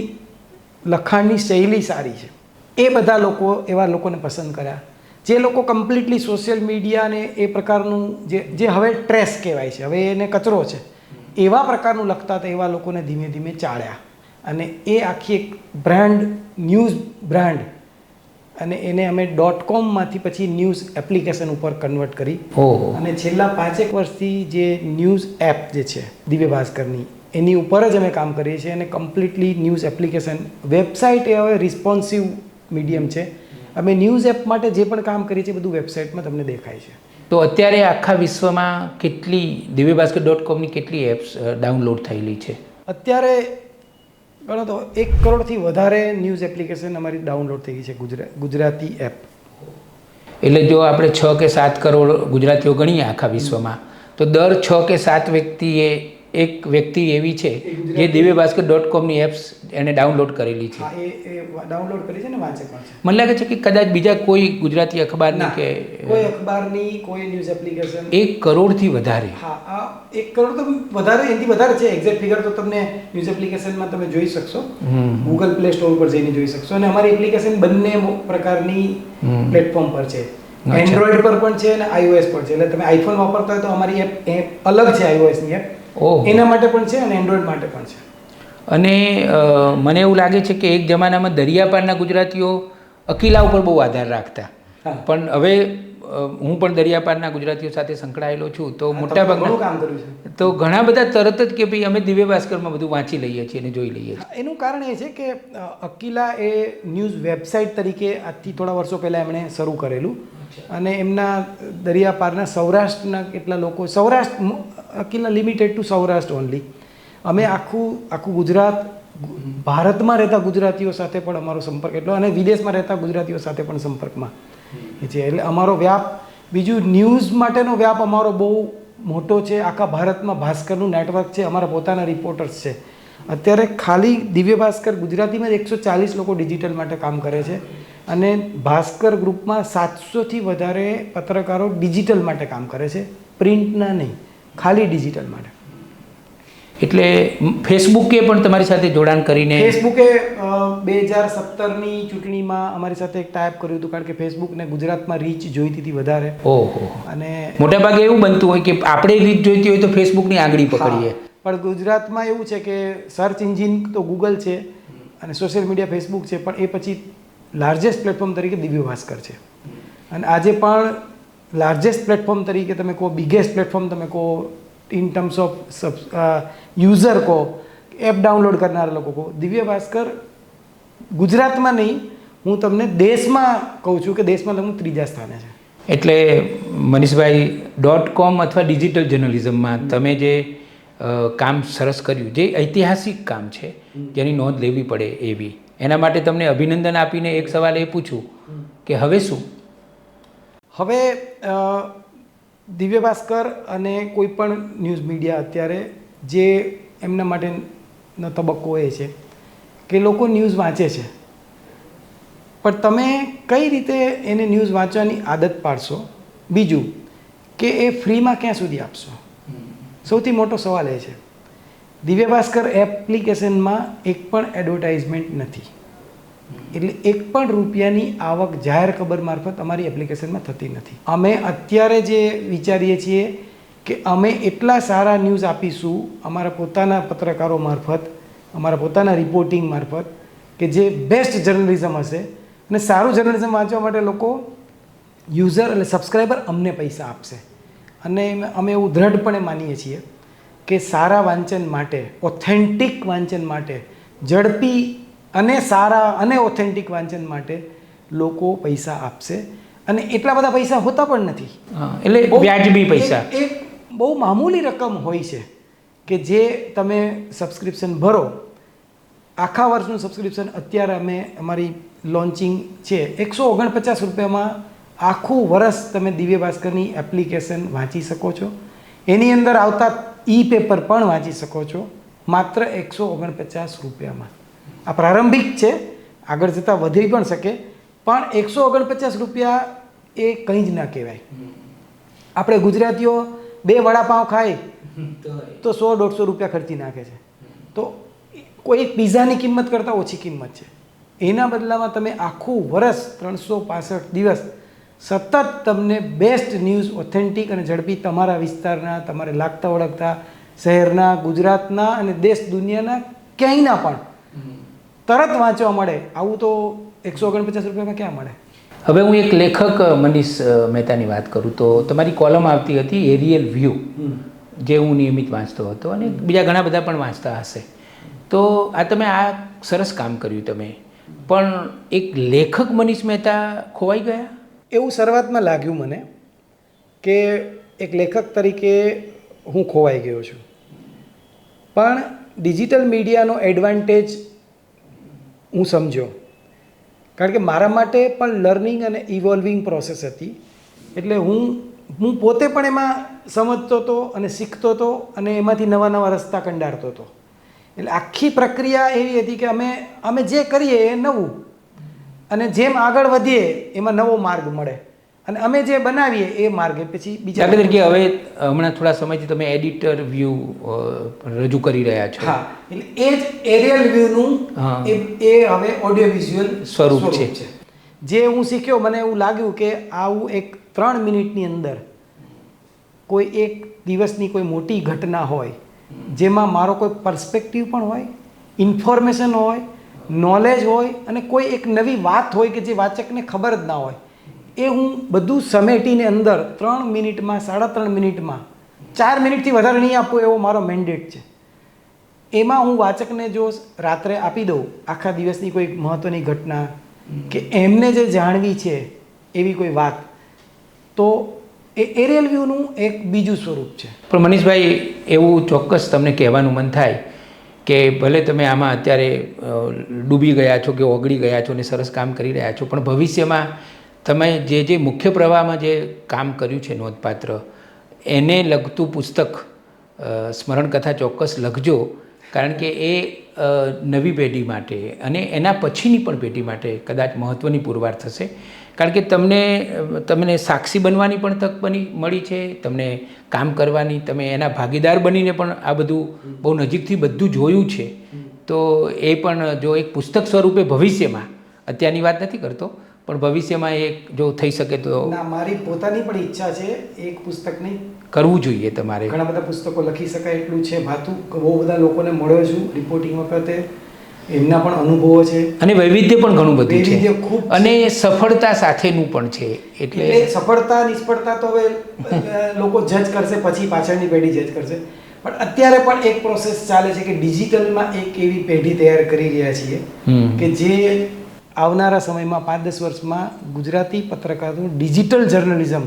B: લખાણની શૈલી સારી છે, એ બધા લોકો, એવા લોકોને પસંદ કર્યા. જે લોકો કમ્પ્લીટલી સોશિયલ મીડિયાને એ પ્રકારનું જે હવે ટ્રેશ કહેવાય છે, હવે એને કચરો છે, એવા પ્રકારનું લખતા હતા, એવા લોકોને ધીમે ધીમે ચાળ્યા. અને એ આખી એક બ્રાન્ડ, ન્યૂઝ બ્રાન્ડ, અને એને અમે .comમાંથી પછી ન્યૂઝ એપ્લિકેશન ઉપર કન્વર્ટ કરી. અને છેલ્લા 5-1 વર્ષથી જે ન્યૂઝ એપ જે છે દિવ્ય ભાસ્કરની, એની ઉપર જ અમે કામ કરીએ છીએ. અને કમ્પ્લીટલી ન્યૂઝ એપ્લિકેશન, વેબસાઇટ એ હવે રિસ્પોન્સિવ મીડિયમ છે. અમે ન્યૂઝ એપ માટે જે પણ કામ કરીએ છીએ બધું વેબસાઇટમાં તમને દેખાય છે.
A: તો અત્યારે આખા વિશ્વમાં કેટલી divyabhaskar.comની કેટલી એપ્સ ડાઉનલોડ થયેલી છે?
B: અત્યારે ગણો તો 1 કરોડથી વધારે ન્યૂઝ એપ્લિકેશન અમારી ડાઉનલોડ થઈ ગઈ છે, ગુજરાતી એપ.
A: એટલે જો આપણે 6 કે 7 કરોડ ગુજરાતીઓ ગણીએ આખા વિશ્વમાં, તો દર 6 કે 7 વ્યક્તિએ એક વ્યક્તિ એવી છે જે divyabhaskar.comની એપ્સ એને ડાઉનલોડ કરેલી છે.
B: એ ડાઉનલોડ કરી છે ને વાંચે પણ છે.
A: મને લાગે છે કે કદાચ બીજા કોઈ ગુજરાતી અખબારની કે
B: કોઈ અખબારની કોઈ ન્યૂઝ એપ્લિકેશન
A: 1 કરોડથી વધારે.
B: હા, આ 1 કરોડ તો વધારે, એનાથી વધારે છે. એક્ઝેક્ટ ફિગર તો તમને ન્યૂઝ એપ્લિકેશનમાં તમે જોઈ શકશો, ગૂગલ પ્લે સ્ટોર પર જઈને જોઈ શકશો. અને અમારી એપ્લિકેશન બંને પ્રકારની પ્લેટફોર્મ પર છે, એન્ડ્રોઈડ પર પણ છે અને iOS પર છે. એટલે તમે આઈફોન વાપરતા હોય તો અમારી એપ અલગ છે, iOSની એપ એના માટે પણ છે અને એન્ડ્રોઈડ માટે પણ છે.
A: અને મને એવું લાગે છે કે એક જમાનામાં દરિયાપારના ગુજરાતીઓ અકીલા ઉપર બહુ આધાર રાખતા, પણ હવે હું પણ દરિયાપારના ગુજરાતીઓ સાથે સંકળાયેલો છું, તો મોટાભાગના
B: કામ કર્યું છે.
A: તો ઘણા બધા તરત જ કે ભાઈ અમે દિવ્ય ભાસ્કરમાં બધું વાંચી લઈએ છીએ અને જોઈ લઈએ છીએ.
B: એનું કારણ એ છે કે અકીલા એ ન્યૂઝ વેબસાઇટ તરીકે આજથી થોડા વર્ષો પહેલાં એમણે શરૂ કરેલું, અને એમના દરિયાપારના સૌરાષ્ટ્રના કેટલા લોકો, Akila limited two Saurashtra only. અમે આખું ગુજરાત, ભારતમાં રહેતા ગુજરાતીઓ સાથે પણ અમારો સંપર્ક એટલો, અને વિદેશમાં રહેતા ગુજરાતીઓ સાથે પણ સંપર્કમાં છે. એટલે અમારો વ્યાપ, બીજું ન્યૂઝ માટેનો વ્યાપ અમારો બહુ મોટો છે. આખા ભારતમાં ભાસ્કરનું નેટવર્ક છે, અમારા પોતાના રિપોર્ટર્સ છે. અત્યારે ખાલી દિવ્ય ભાસ્કર ગુજરાતીમાં 140 લોકો ડિજિટલ માટે કામ કરે છે, અને ભાસ્કર ગ્રુપમાં 700થી વધારે પત્રકારો ડિજિટલ માટે કામ કરે છે, પ્રિન્ટના નહીં, ખાલી ડિજિટલ માટે.
A: એટલે ફેસબુકે પણ તમારી સાથે જોડાણ કરીને
B: ફેસબુકે 2017ની ચૂંટણીમાં અમારી સાથે એક ટાઈપ કર્યું હતું, કારણ કે ફેસબુકને ગુજરાતમાં રીચ જોઈતી હતી વધારે.
A: ઓહો.
B: અને
A: મોટાભાગે એવું બનતું હોય કે આપણે રીચ જોઈતી હોય તો ફેસબુકની આંગળી પકડીએ.
B: પણ ગુજરાતમાં એવું છે કે સર્ચ એન્જિન તો ગૂગલ છે અને સોશિયલ મીડિયા ફેસબુક છે, પણ એ પછી લાર્જેસ્ટ પ્લેટફોર્મ તરીકે દિવ્ય ભાસ્કર છે. અને આજે પણ લાર્જેસ્ટ પ્લેટફોર્મ તરીકે તમે કહો, બિગેસ્ટ પ્લેટફોર્મ તમે કહો, ઇન ટર્મ્સ ઓફ યુઝર કહો, એપ ડાઉનલોડ કરનારા લોકો કહો, દિવ્ય ભાસ્કર ગુજરાતમાં નહીં, હું તમને દેશમાં કહું છું કે દેશમાં તમે ત્રીજા સ્થાને છે.
A: એટલે મનીષભાઈ .com અથવા ડિજિટલ જર્નલિઝમમાં તમે જે કામ સરસ કર્યું, જે ઐતિહાસિક કામ છે, જેની નોંધ લેવી પડે એવી, એના માટે તમને અભિનંદન આપીને એક સવાલ એ પૂછું કે હવે શું?
B: હવે દિવ્ય ભાસ્કર અને કોઈ પણ ન્યૂઝ મીડિયા અત્યારે જે એમના માટેનો તબક્કો એ છે કે લોકો ન્યૂઝ વાંચે છે, પણ તમે કઈ રીતે એને ન્યૂઝ વાંચવાની આદત પાડશો? બીજું કે એ ફ્રીમાં ક્યાં સુધી આપશો? સૌથી મોટો સવાલ એ છે. દિવ્ય ભાસ્કર એપ્લિકેશનમાં એક પણ એડવર્ટાઇઝમેન્ટ નથી, એટલે એક પણ રૂપિયાની આવક જાહેર ખબર મારફત અમારી એપ્લિકેશનમાં થતી નથી. અમે અત્યારે જે વિચારીએ છીએ કે અમે એટલા સારા ન્યૂઝ આપીશું અમારા પોતાના પત્રકારો મારફત, અમારા પોતાના રિપોર્ટિંગ મારફત, કે જે બેસ્ટ જર્નલિઝમ હશે. અને સારું જર્નલિઝમ વાંચવા માટે લોકો, યુઝર એટલે સબસ્ક્રાઈબર અમને પૈસા આપશે. અને અમે એવું દ્રઢપણે માનીએ છીએ કે સારા વાંચન માટે, ઓથેન્ટિક વાંચન માટે, ઝડપી અને સારા અને ઓથેન્ટિક વાંચન માટે લોકો પૈસા આપશે. અને એટલા બધા પૈસા હોતા પણ નથી,
A: એટલે વ્યાજબી પૈસા,
B: એક બહુ મામૂલી રકમ હોય છે કે જે તમે સબસ્ક્રિપ્શન ભરો. આખા વર્ષનું સબસ્ક્રિપ્શન અત્યારે અમે અમારી લોન્ચિંગ છે, 149 રૂપિયામાં આખું વર્ષ તમે દિવ્ય ભાસ્કરની એપ્લિકેશન વાંચી શકો છો. એની અંદર આવતા ઈ પેપર પણ વાંચી શકો છો, માત્ર 149 રૂપિયામાં. આ પ્રારંભિક છે, આગળ જતાં વધી પણ શકે, પણ 149 રૂપિયા એ કંઈ જ ના કહેવાય. આપણે ગુજરાતીઓ 2 વડાપાઉં ખાય તો 100-150 રૂપિયા ખર્ચી નાખે છે, તો કોઈ એક પિઝાની કિંમત કરતાં ઓછી કિંમત છે. એના બદલામાં તમે આખું વર્ષ 365 દિવસ સતત તમને બેસ્ટ ન્યૂઝ, ઓથેન્ટિક અને ઝડપી તમારા વિસ્તારના, તમારે લાગતા ઓળખતા શહેરના, ગુજરાતના અને દેશ દુનિયાના ક્યાંયના પણ તરત વાંચવા મળે. આવું તો 149 રૂપિયામાં ક્યાં મળે?
A: હવે હું એક લેખક મનીષ મહેતાની વાત કરું તો તમારી કોલમ આવતી હતી એરિયલ વ્યૂ, જે હું નિયમિત વાંચતો હતો અને બીજા ઘણા બધા પણ વાંચતા હશે. તો આ તમે આ સરસ કામ કર્યું તમે, પણ એક લેખક મનીષ મહેતા ખોવાઈ ગયા
B: એવું શરૂઆતમાં લાગ્યું મને કે એક લેખક તરીકે હું ખોવાઈ ગયો છું. પણ ડિજિટલ મીડિયાનો એડવાન્ટેજ હું સમજ્યો, કારણ કે મારા માટે પણ લર્નિંગ અને ઇવોલ્વિંગ પ્રોસેસ હતી. એટલે હું પોતે પણ એમાં સમજતો હતો અને શીખતો હતો અને એમાંથી નવા નવા રસ્તા કંડારતો હતો. એટલે આખી પ્રક્રિયા એવી હતી કે અમે જે કરીએ એ નવું, અને જેમ આગળ વધીએ એમાં નવો માર્ગ મળે, અને અમે જે બનાવીએ એ માર્ગે પછી બીજા.
A: દાખલા તરીકે હવે હમણાં થોડા સમયથી તમે એડિટર વ્યૂ રજૂ કરી રહ્યા છો.
B: હા, એટલે એ જ એરિયલ વ્યૂનું એ હવે ઓડિયો વિઝ્યુઅલ
A: સ્વરૂપ છે.
B: જે હું શીખ્યો, મને એવું લાગ્યું કે આવું એક 3 મિનિટની અંદર કોઈ એક દિવસની કોઈ મોટી ઘટના હોય, જેમાં મારો કોઈ પર્સપેક્ટિવ પણ હોય, ઇન્ફોર્મેશન હોય, નોલેજ હોય, અને કોઈ એક નવી વાત હોય કે જે વાચકને ખબર જ ના હોય, એ હું બધું સમેટીને અંદર 3 મિનિટમાં, 3.5 મિનિટમાં, 4 મિનિટથી વધારે નહીં આપવું એવો મારો મેન્ડેટ છે. એમાં હું વાચકને જો રાત્રે આપી દઉં આખા દિવસની કોઈ મહત્ત્વની ઘટના કે એમને જે જાણવી છે એવી કોઈ વાત, તો એ એરિયલ વ્યૂનું એક બીજું સ્વરૂપ છે.
A: પણ મનીષભાઈ, એવું ચોક્કસ તમને કહેવાનું મન થાય કે ભલે તમે આમાં અત્યારે ડૂબી ગયા છો કે ઓગળી ગયા છો અને સરસ કામ કરી રહ્યા છો, પણ ભવિષ્યમાં તમે જે મુખ્ય પ્રવાહમાં જે કામ કર્યું છે નોંધપાત્ર, એને લગતું પુસ્તક, સ્મરણકથા ચોક્કસ લખજો, કારણ કે એ નવી પેઢી માટે અને એના પછીની પણ પેઢી માટે કદાચ મહત્ત્વની પુરવાર થશે. કારણ કે તમને સાક્ષી બનવાની પણ તક મળી છે, તમને કામ કરવાની, તમે એના ભાગીદાર બનીને પણ આ બધું બહુ નજીકથી બધું જોયું છે. તો એ પણ જો એક પુસ્તક સ્વરૂપે ભવિષ્યમાં, અત્યારની વાત નથી કરતો, પણ ભવિષ્યમાં એક જો થઈ શકે તો
B: ના, મારી પોતાની પણ ઈચ્છા છે એક પુસ્તકની.
A: કરવું જોઈએ તમારે.
B: ઘણા બધા પુસ્તકો લખી શકાય એટલું છે ભાતું. બહુ બધા લોકોને મળ્યો છું રિપોર્ટિંગ વખતે, એમના પણ અનુભવો છે.
A: અને વૈવિધ્ય પણ ઘણું બધું છે,
B: વૈવિધ્ય ખૂબ છે.
A: અને સફળતા સાથેનું પણ છે.
B: એટલે સફળતા નિષ્ફળતા તો હવે લોકો જજ કરશે, પછી પાછળની પેઢી જજ કરશે. પણ અત્યારે પણ એક પ્રોસેસ ચાલે છે કે ડિજિટલમાં એક એવી પેઢી તૈયાર કરી રહ્યા છીએ કે જે આવનારા સમયમાં 5-10 વર્ષમાં ગુજરાતી પત્રકારનું ડિજિટલ જર્નલિઝમ,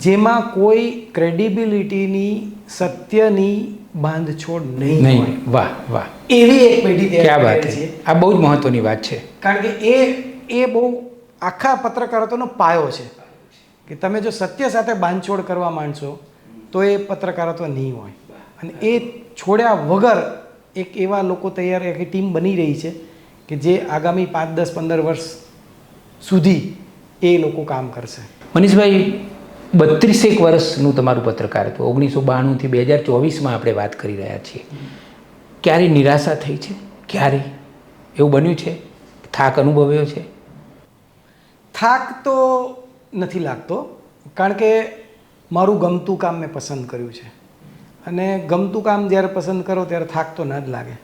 B: જેમાં કોઈ ક્રેડિબિલિટીની, સત્યની બાંધછોડ નહીં હોય.
A: વાહ વાહ,
B: એવી એક પેઢી તૈયાર
A: વાત
B: કરી છે.
A: આ બહુ જ મહત્વની વાત છે,
B: કારણ કે એ બહુ આખા પત્રકારત્વનો પાયો છે કે તમે જો સત્ય સાથે બાંધછોડ કરવા માંડશો તો એ પત્રકારત્વ નહીં હોય. અને એ છોડ્યા વગર એક એવા લોકો તૈયાર, એક ટીમ બની રહી છે કે જે આગામી 5, 10, 15 વર્ષ સુધી એ લોકો કામ કરશે.
A: મનીષભાઈ, 32 વર્ષનું તમારું પત્રકારત્વ, 1992 થી 2024માં આપણે વાત કરી રહ્યા છીએ. ક્યારે નિરાશા થઈ છે? ક્યારે એવું બન્યું છે? થાક અનુભવ્યો છે?
B: થાક તો નથી લાગતો, કારણ કે મારું ગમતું કામ મેં પસંદ કર્યું છે. અને ગમતું કામ જ્યારે પસંદ કરો ત્યારે થાક તો ન જ લાગે.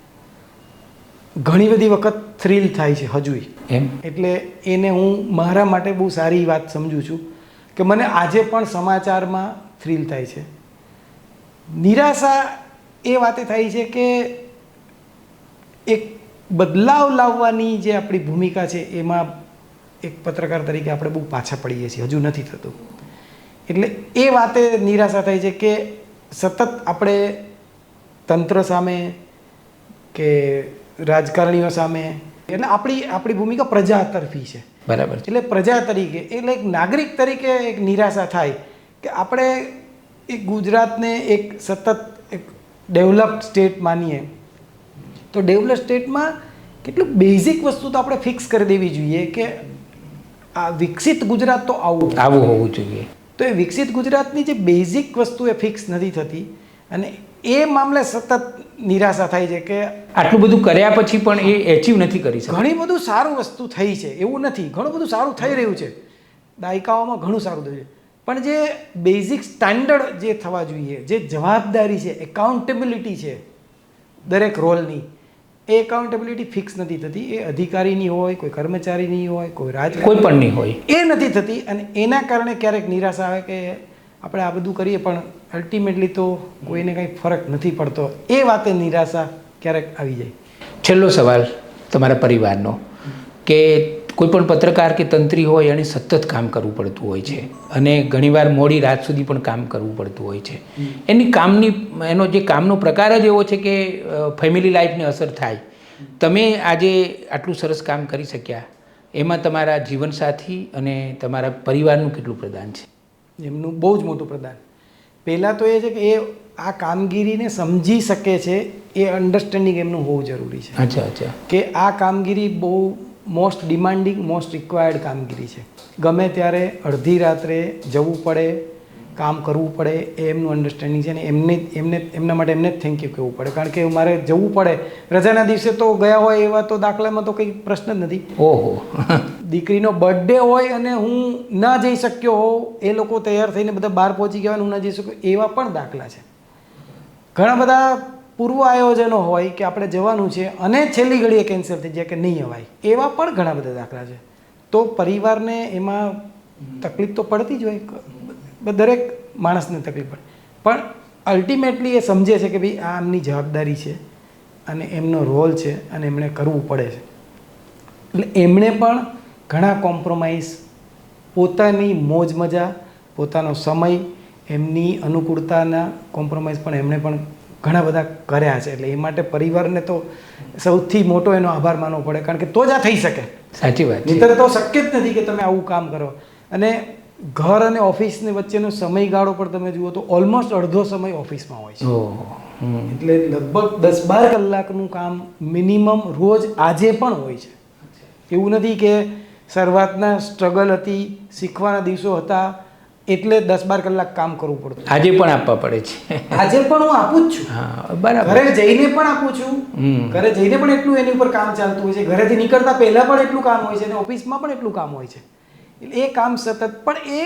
B: ઘણી બધી વખત થ્રિલ થાય છે હજુય
A: એમ.
B: એટલે એને હું મારા માટે બહુ સારી વાત સમજું છું કે મને આજે પણ સમાચારમાં થ્રિલ થાય છે. નિરાશા એ વાતે થાય છે કે એક બદલાવ લાવવાની જે આપણી ભૂમિકા છે એમાં એક પત્રકાર તરીકે આપણે બહુ પાછા પડીએ છીએ, હજુ નથી થતું. એટલે એ વાતે નિરાશા થાય છે કે સતત આપણે તંત્ર સામે કે રાજકારણીઓ સામે, એટલે આપણી ભૂમિકા પ્રજા તરફી છે.
A: બરાબર.
B: એટલે પ્રજા તરીકે, એટલે એક નાગરિક તરીકે એક નિરાશા થાય કે આપણે એક ગુજરાતને એક સતત એક ડેવલપ્ડ સ્ટેટ માનીએ તો ડેવલપ સ્ટેટમાં કેટલું બેઝિક વસ્તુ તો આપણે ફિક્સ કરી દેવી જોઈએ કે આ વિકસિત ગુજરાત તો આવું
A: હોવું જોઈએ.
B: તો એ વિકસિત ગુજરાતની જે બેઝિક વસ્તુ એ ફિક્સ નથી થતી, અને એ મામલે સતત નિરાશા થાય છે કે
A: આટલું બધું કર્યા પછી પણ એ એચીવ નથી કરી શકતા.
B: ઘણી બધું સારું વસ્તુ થઈ છે એવું નથી, ઘણું બધું સારું થઈ રહ્યું છે, દાયકાઓમાં ઘણું સારું થયું છે, પણ જે બેઝિક સ્ટાન્ડર્ડ જે થવા જોઈએ, જે જવાબદારી છે, એકાઉન્ટેબિલિટી છે દરેક રોલની, એ એકાઉન્ટેબિલિટી ફિક્સ નથી થતી. એ અધિકારીની હોય, કોઈ કર્મચારીની હોય, કોઈ
A: કોઈ પણની હોય,
B: એ નથી થતી. અને એના કારણે ક્યારેક નિરાશા આવે કે આપણે આ બધું કરીએ પણ અલ્ટિમેટલી તો કોઈને કંઈ ફરક નથી પડતો. એ વાતે નિરાશા ક્યારેક આવી જાય.
A: છેલ્લો સવાલ તમારા પરિવારનો, કે કોઈ પણ પત્રકાર કે તંત્રી હોય એને સતત કામ કરવું પડતું હોય છે, અને ઘણીવાર મોડી રાત સુધી પણ કામ કરવું પડતું હોય છે. એનો જે કામનો પ્રકાર જ એવો છે કે ફેમિલી લાઈફને અસર થાય. તમે આજે આટલું સરસ કામ કરી શક્યા, એમાં તમારા જીવનસાથી અને તમારા પરિવારનું કેટલું પ્રદાન છે?
B: એમનું બહુ જ મોટું પ્રદાન. પહેલાં તો એ છે કે એ આ કામગીરીને સમજી શકે છે, એ અન્ડરસ્ટેન્ડિંગ એમનું હોવું જરૂરી છે.
A: અચ્છા.
B: કે આ કામગીરી બહુ મોસ્ટ ડિમાન્ડિંગ, મોસ્ટ રિક્વાયર્ડ કામગીરી છે. ગમે ત્યારે અડધી રાત્રે જવું પડે, કામ કરવું પડે, એ એમનું અન્ડરસ્ટેન્ડિંગ છે. ને એમના માટે એમને જ થેન્ક યુ કહેવું પડે, કારણ કે મારે જવું પડે. રજાના દિવસે તો ગયા હોય એવા તો દાખલામાં તો કંઈ પ્રશ્ન જ નથી.
A: ઓહો.
B: દીકરીનો બર્થડે હોય અને હું ના જઈ શક્યો હોઉં, એ લોકો તૈયાર થઈને બધા બહાર પહોંચી ગયા હોય, હું ના જઈ શક્યો, એવા પણ દાખલા છે. ઘણા બધા પૂર્વ આયોજનો હોય કે આપણે જવાનું છે અને છેલ્લી ઘડીએ કેન્સલ થઈ જાય કે નહીં અવાય, એવા પણ ઘણા બધા દાખલા છે. તો પરિવારને એમાં તકલીફ તો પડતી જ હોય, દરેક માણસને તકલીફ પડે, પણ અલ્ટિમેટલી એ સમજે છે કે ભાઈ આ એમની જવાબદારી છે અને એમનો રોલ છે અને એમણે કરવું પડે છે. એટલે એમણે પણ ઘણા કોમ્પ્રોમાઇઝ, પોતાની મોજ મજા, પોતાનો સમય, એમની અનુકૂળતાના કોમ્પ્રોમાઇઝ પણ એમણે પણ ઘણા બધા કર્યા છે. એટલે એ માટે પરિવારને તો સૌથી મોટો એનો આભાર માનવો પડે, કારણ કે તો જ આ થઈ શકે.
A: સાચી વાત.
B: નહીંતર તો શક્ય જ નથી કે તમે આવું કામ કરો. અને ઘર અને ઓફિસની વચ્ચેનો સમયગાળો પણ તમે જુઓ તો ઓલમોસ્ટ અડધો સમય ઓફિસમાં હોય છે. એટલે લગભગ 10-12 કલાકનું કામ મિનિમમ રોજ આજે પણ હોય છે. એવું નથી કે શરૂઆતના સ્ટ્રગલ હતી, શીખવાના દિવસો હતા, એટલે 10-12 કલાક કામ કરવું પડતું.
A: આજે પણ આપવા પડે છે.
B: આજે પણ હું આપું જ છું.
A: હા, બરાબર.
B: ઘરે જઈને પણ આપું છું. ઘરે જઈને પણ એટલું એની ઉપર કામ ચાલતું હોય છે. ઘરેથી નીકળતા પહેલા પણ એટલું કામ હોય છે અને ઓફિસમાં પણ એટલું કામ હોય છે. એટલે એ કામ સતત, પણ એ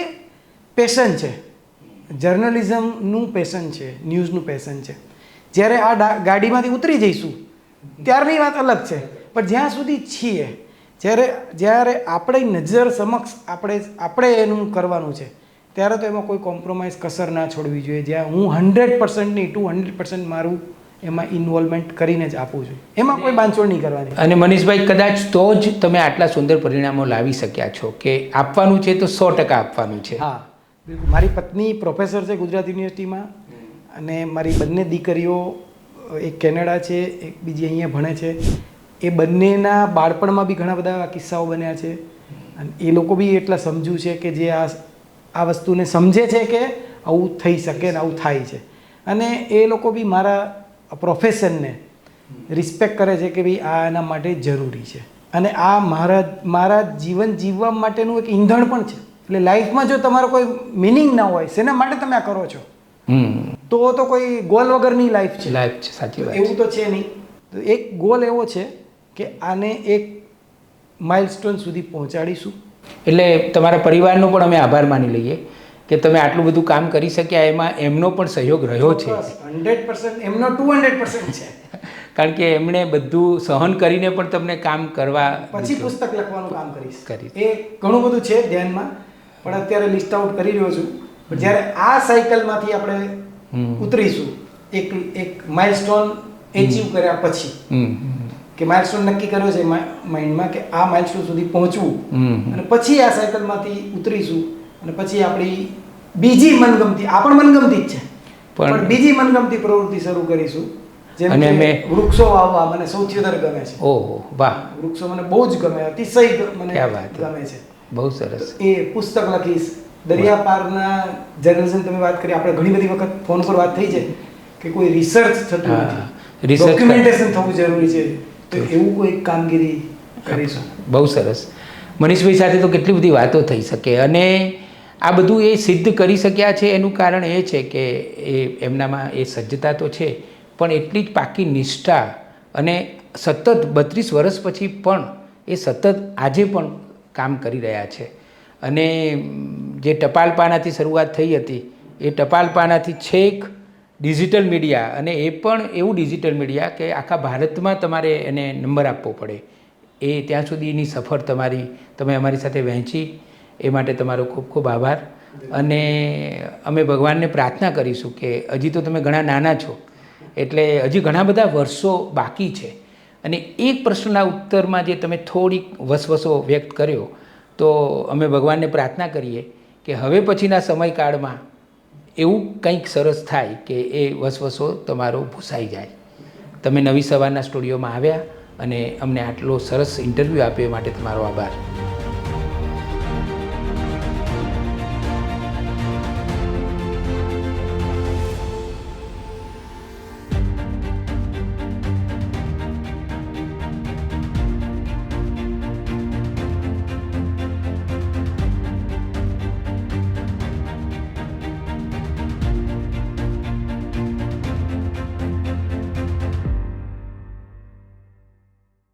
B: પેશન છે. જર્નલિઝમનું પેશન છે, ન્યૂઝનું પેશન છે. જ્યારે આ ગાડીમાંથી ઉતરી જઈશું ત્યારની વાત અલગ છે, પણ જ્યાં સુધી છીએ, જ્યારે આપણી નજર સમક્ષ આપણે એનું કરવાનું છે, ત્યારે તો એમાં કોઈ કોમ્પ્રોમાઇઝ કસર ના છોડવી જોઈએ. જ્યાં હું 100% નહીં 200% મારું એમાં ઇન્વોલ્વમેન્ટ કરીને જ આપું છું. એમાં કોઈ બાંધછોડ નહીં કરવાની.
A: અને મનીષભાઈ, કદાચ તો જ તમે આટલા સુંદર પરિણામો લાવી શક્યા છો કે આપવાનું છે તો 100% આપવાનું છે.
B: હા, બિલકુલ. મારી પત્ની પ્રોફેસર છે ગુજરાત યુનિવર્સિટીમાં, અને મારી બંને દીકરીઓ, એક કેનેડા છે, એક બીજી અહીંયા ભણે છે. એ બંનેના બાળપણમાં બી ઘણા બધા કિસ્સાઓ બન્યા છે, અને એ લોકો બી એટલા સમજુ છે કે જે આ વસ્તુને સમજે છે કે આવું થઈ શકે ને આવું થાય છે. અને એ લોકો બી મારા પ્રોફેશનને રિસ્પેક્ટ કરે છે કે ભાઈ આ એના માટે જરૂરી છે, અને આ મારા જીવન જીવવા માટેનું એક ઈંધણ પણ છે. એટલે લાઈફમાં જો તમારો કોઈ મિનિંગ ના હોય, શેના માટે તમે આ કરો છો, તો કોઈ ગોલ વગરની લાઈફ છે.
A: સાચી વાત.
B: એવું તો છે નહીં. તો એક ગોલ એવો છે કે આને એક માઇલસ્ટોન સુધી પહોંચાડીશું.
A: એટલે તમારા પરિવારનો પણ અમે આભાર માની લઈએ કે તમે આટલું બધું કામ કરી શક્યા. એમાં એમનો પણ સહયોગ રહ્યો છે.
B: 100%, એમનો 200% છે.
A: કારણ કે એમણે બધું સહન કરીને પણ તમને કામ કરવા.
B: પછી પુસ્તક લખવાનું કામ કરીશ. એ ઘણું બધું છે ધ્યાનમાં, પણ અત્યારે લિસ્ટ આઉટ કરી રહ્યો છું. પણ જ્યારે આ સાયકલમાંથી આપણે ઉતરીશું, એક માઇલસ્ટોન એચીવ કર્યા પછી, કે માઇલસ્ટોન નક્કી કર્યો છે માઇન્ડમાં કે આ માઇલસ્ટોન સુધી પહોંચવું, અને પછી આ સાયકલમાંથી ઉતરીશું, અને પછી આપણી બીજી મનગમતી, આ પણ મનગમતી જ છે, પણ બીજી મનગમતી પ્રવૃત્તિ શરૂ કરીશું. જેમ કે વૃક્ષો વાવવા મને સૌથી વધારે ગમે છે.
A: ઓહો, વાહ!
B: વૃક્ષો મને બહુ જ ગમે, અતિશય મને ગમે છે.
A: બહુ સરસ.
B: એ પુસ્તક લખીશ. દરિયા પારના જર્નલિઝમ તમે વાત કરી, આપણે ઘણી બધી વખત ફોન પર વાત થઈ છે કે કોઈ રિસર્ચ થતું નથી, ડોક્યુમેન્ટેશન થવું જરૂરી છે. તો એવું કોઈ કામગીરી કરીશું.
A: બહુ સરસ. મનીષભાઈ સાથે તો કેટલી બધી વાતો થઈ શકે, અને આ બધું એ સિદ્ધ કરી શક્યા છે. એનું કારણ એ છે કે એમનામાં એ સજ્જતા તો છે, પણ એટલી જ પાકી નિષ્ઠા, અને સતત 32 વર્ષ પછી પણ એ સતત આજે પણ કામ કરી રહ્યા છે. અને જે ટપાલ પાનાથી શરૂઆત થઈ હતી, એ ટપાલ પાનાથી છેક ડિજિટલ મીડિયા, અને એ પણ એવું ડિજિટલ મીડિયા કે આખા ભારતમાં તમારે એને નંબર આપવો પડે, એ ત્યાં સુધીની સફર તમે અમારી સાથે વહેંચી, એ માટે તમારો ખૂબ ખૂબ આભાર. અને અમે ભગવાનને પ્રાર્થના કરીશું કે હજી તો તમે ઘણા નાના છો, એટલે હજી ઘણા બધા વર્ષો બાકી છે. અને એક પ્રશ્નના ઉત્તરમાં જે તમે થોડીક વસવસો વ્યક્ત કર્યો, તો અમે ભગવાનને પ્રાર્થના કરીએ કે હવે પછીના સમયકાળમાં એવું કંઈક સરસ થાય કે એ વસવસો તમારો ભૂસાઈ જાય. તમે નવી સવારના સ્ટુડિયોમાં આવ્યા અને અમને આટલો સરસ ઇન્ટરવ્યૂ આપ્યો, એ માટે તમારો આભાર.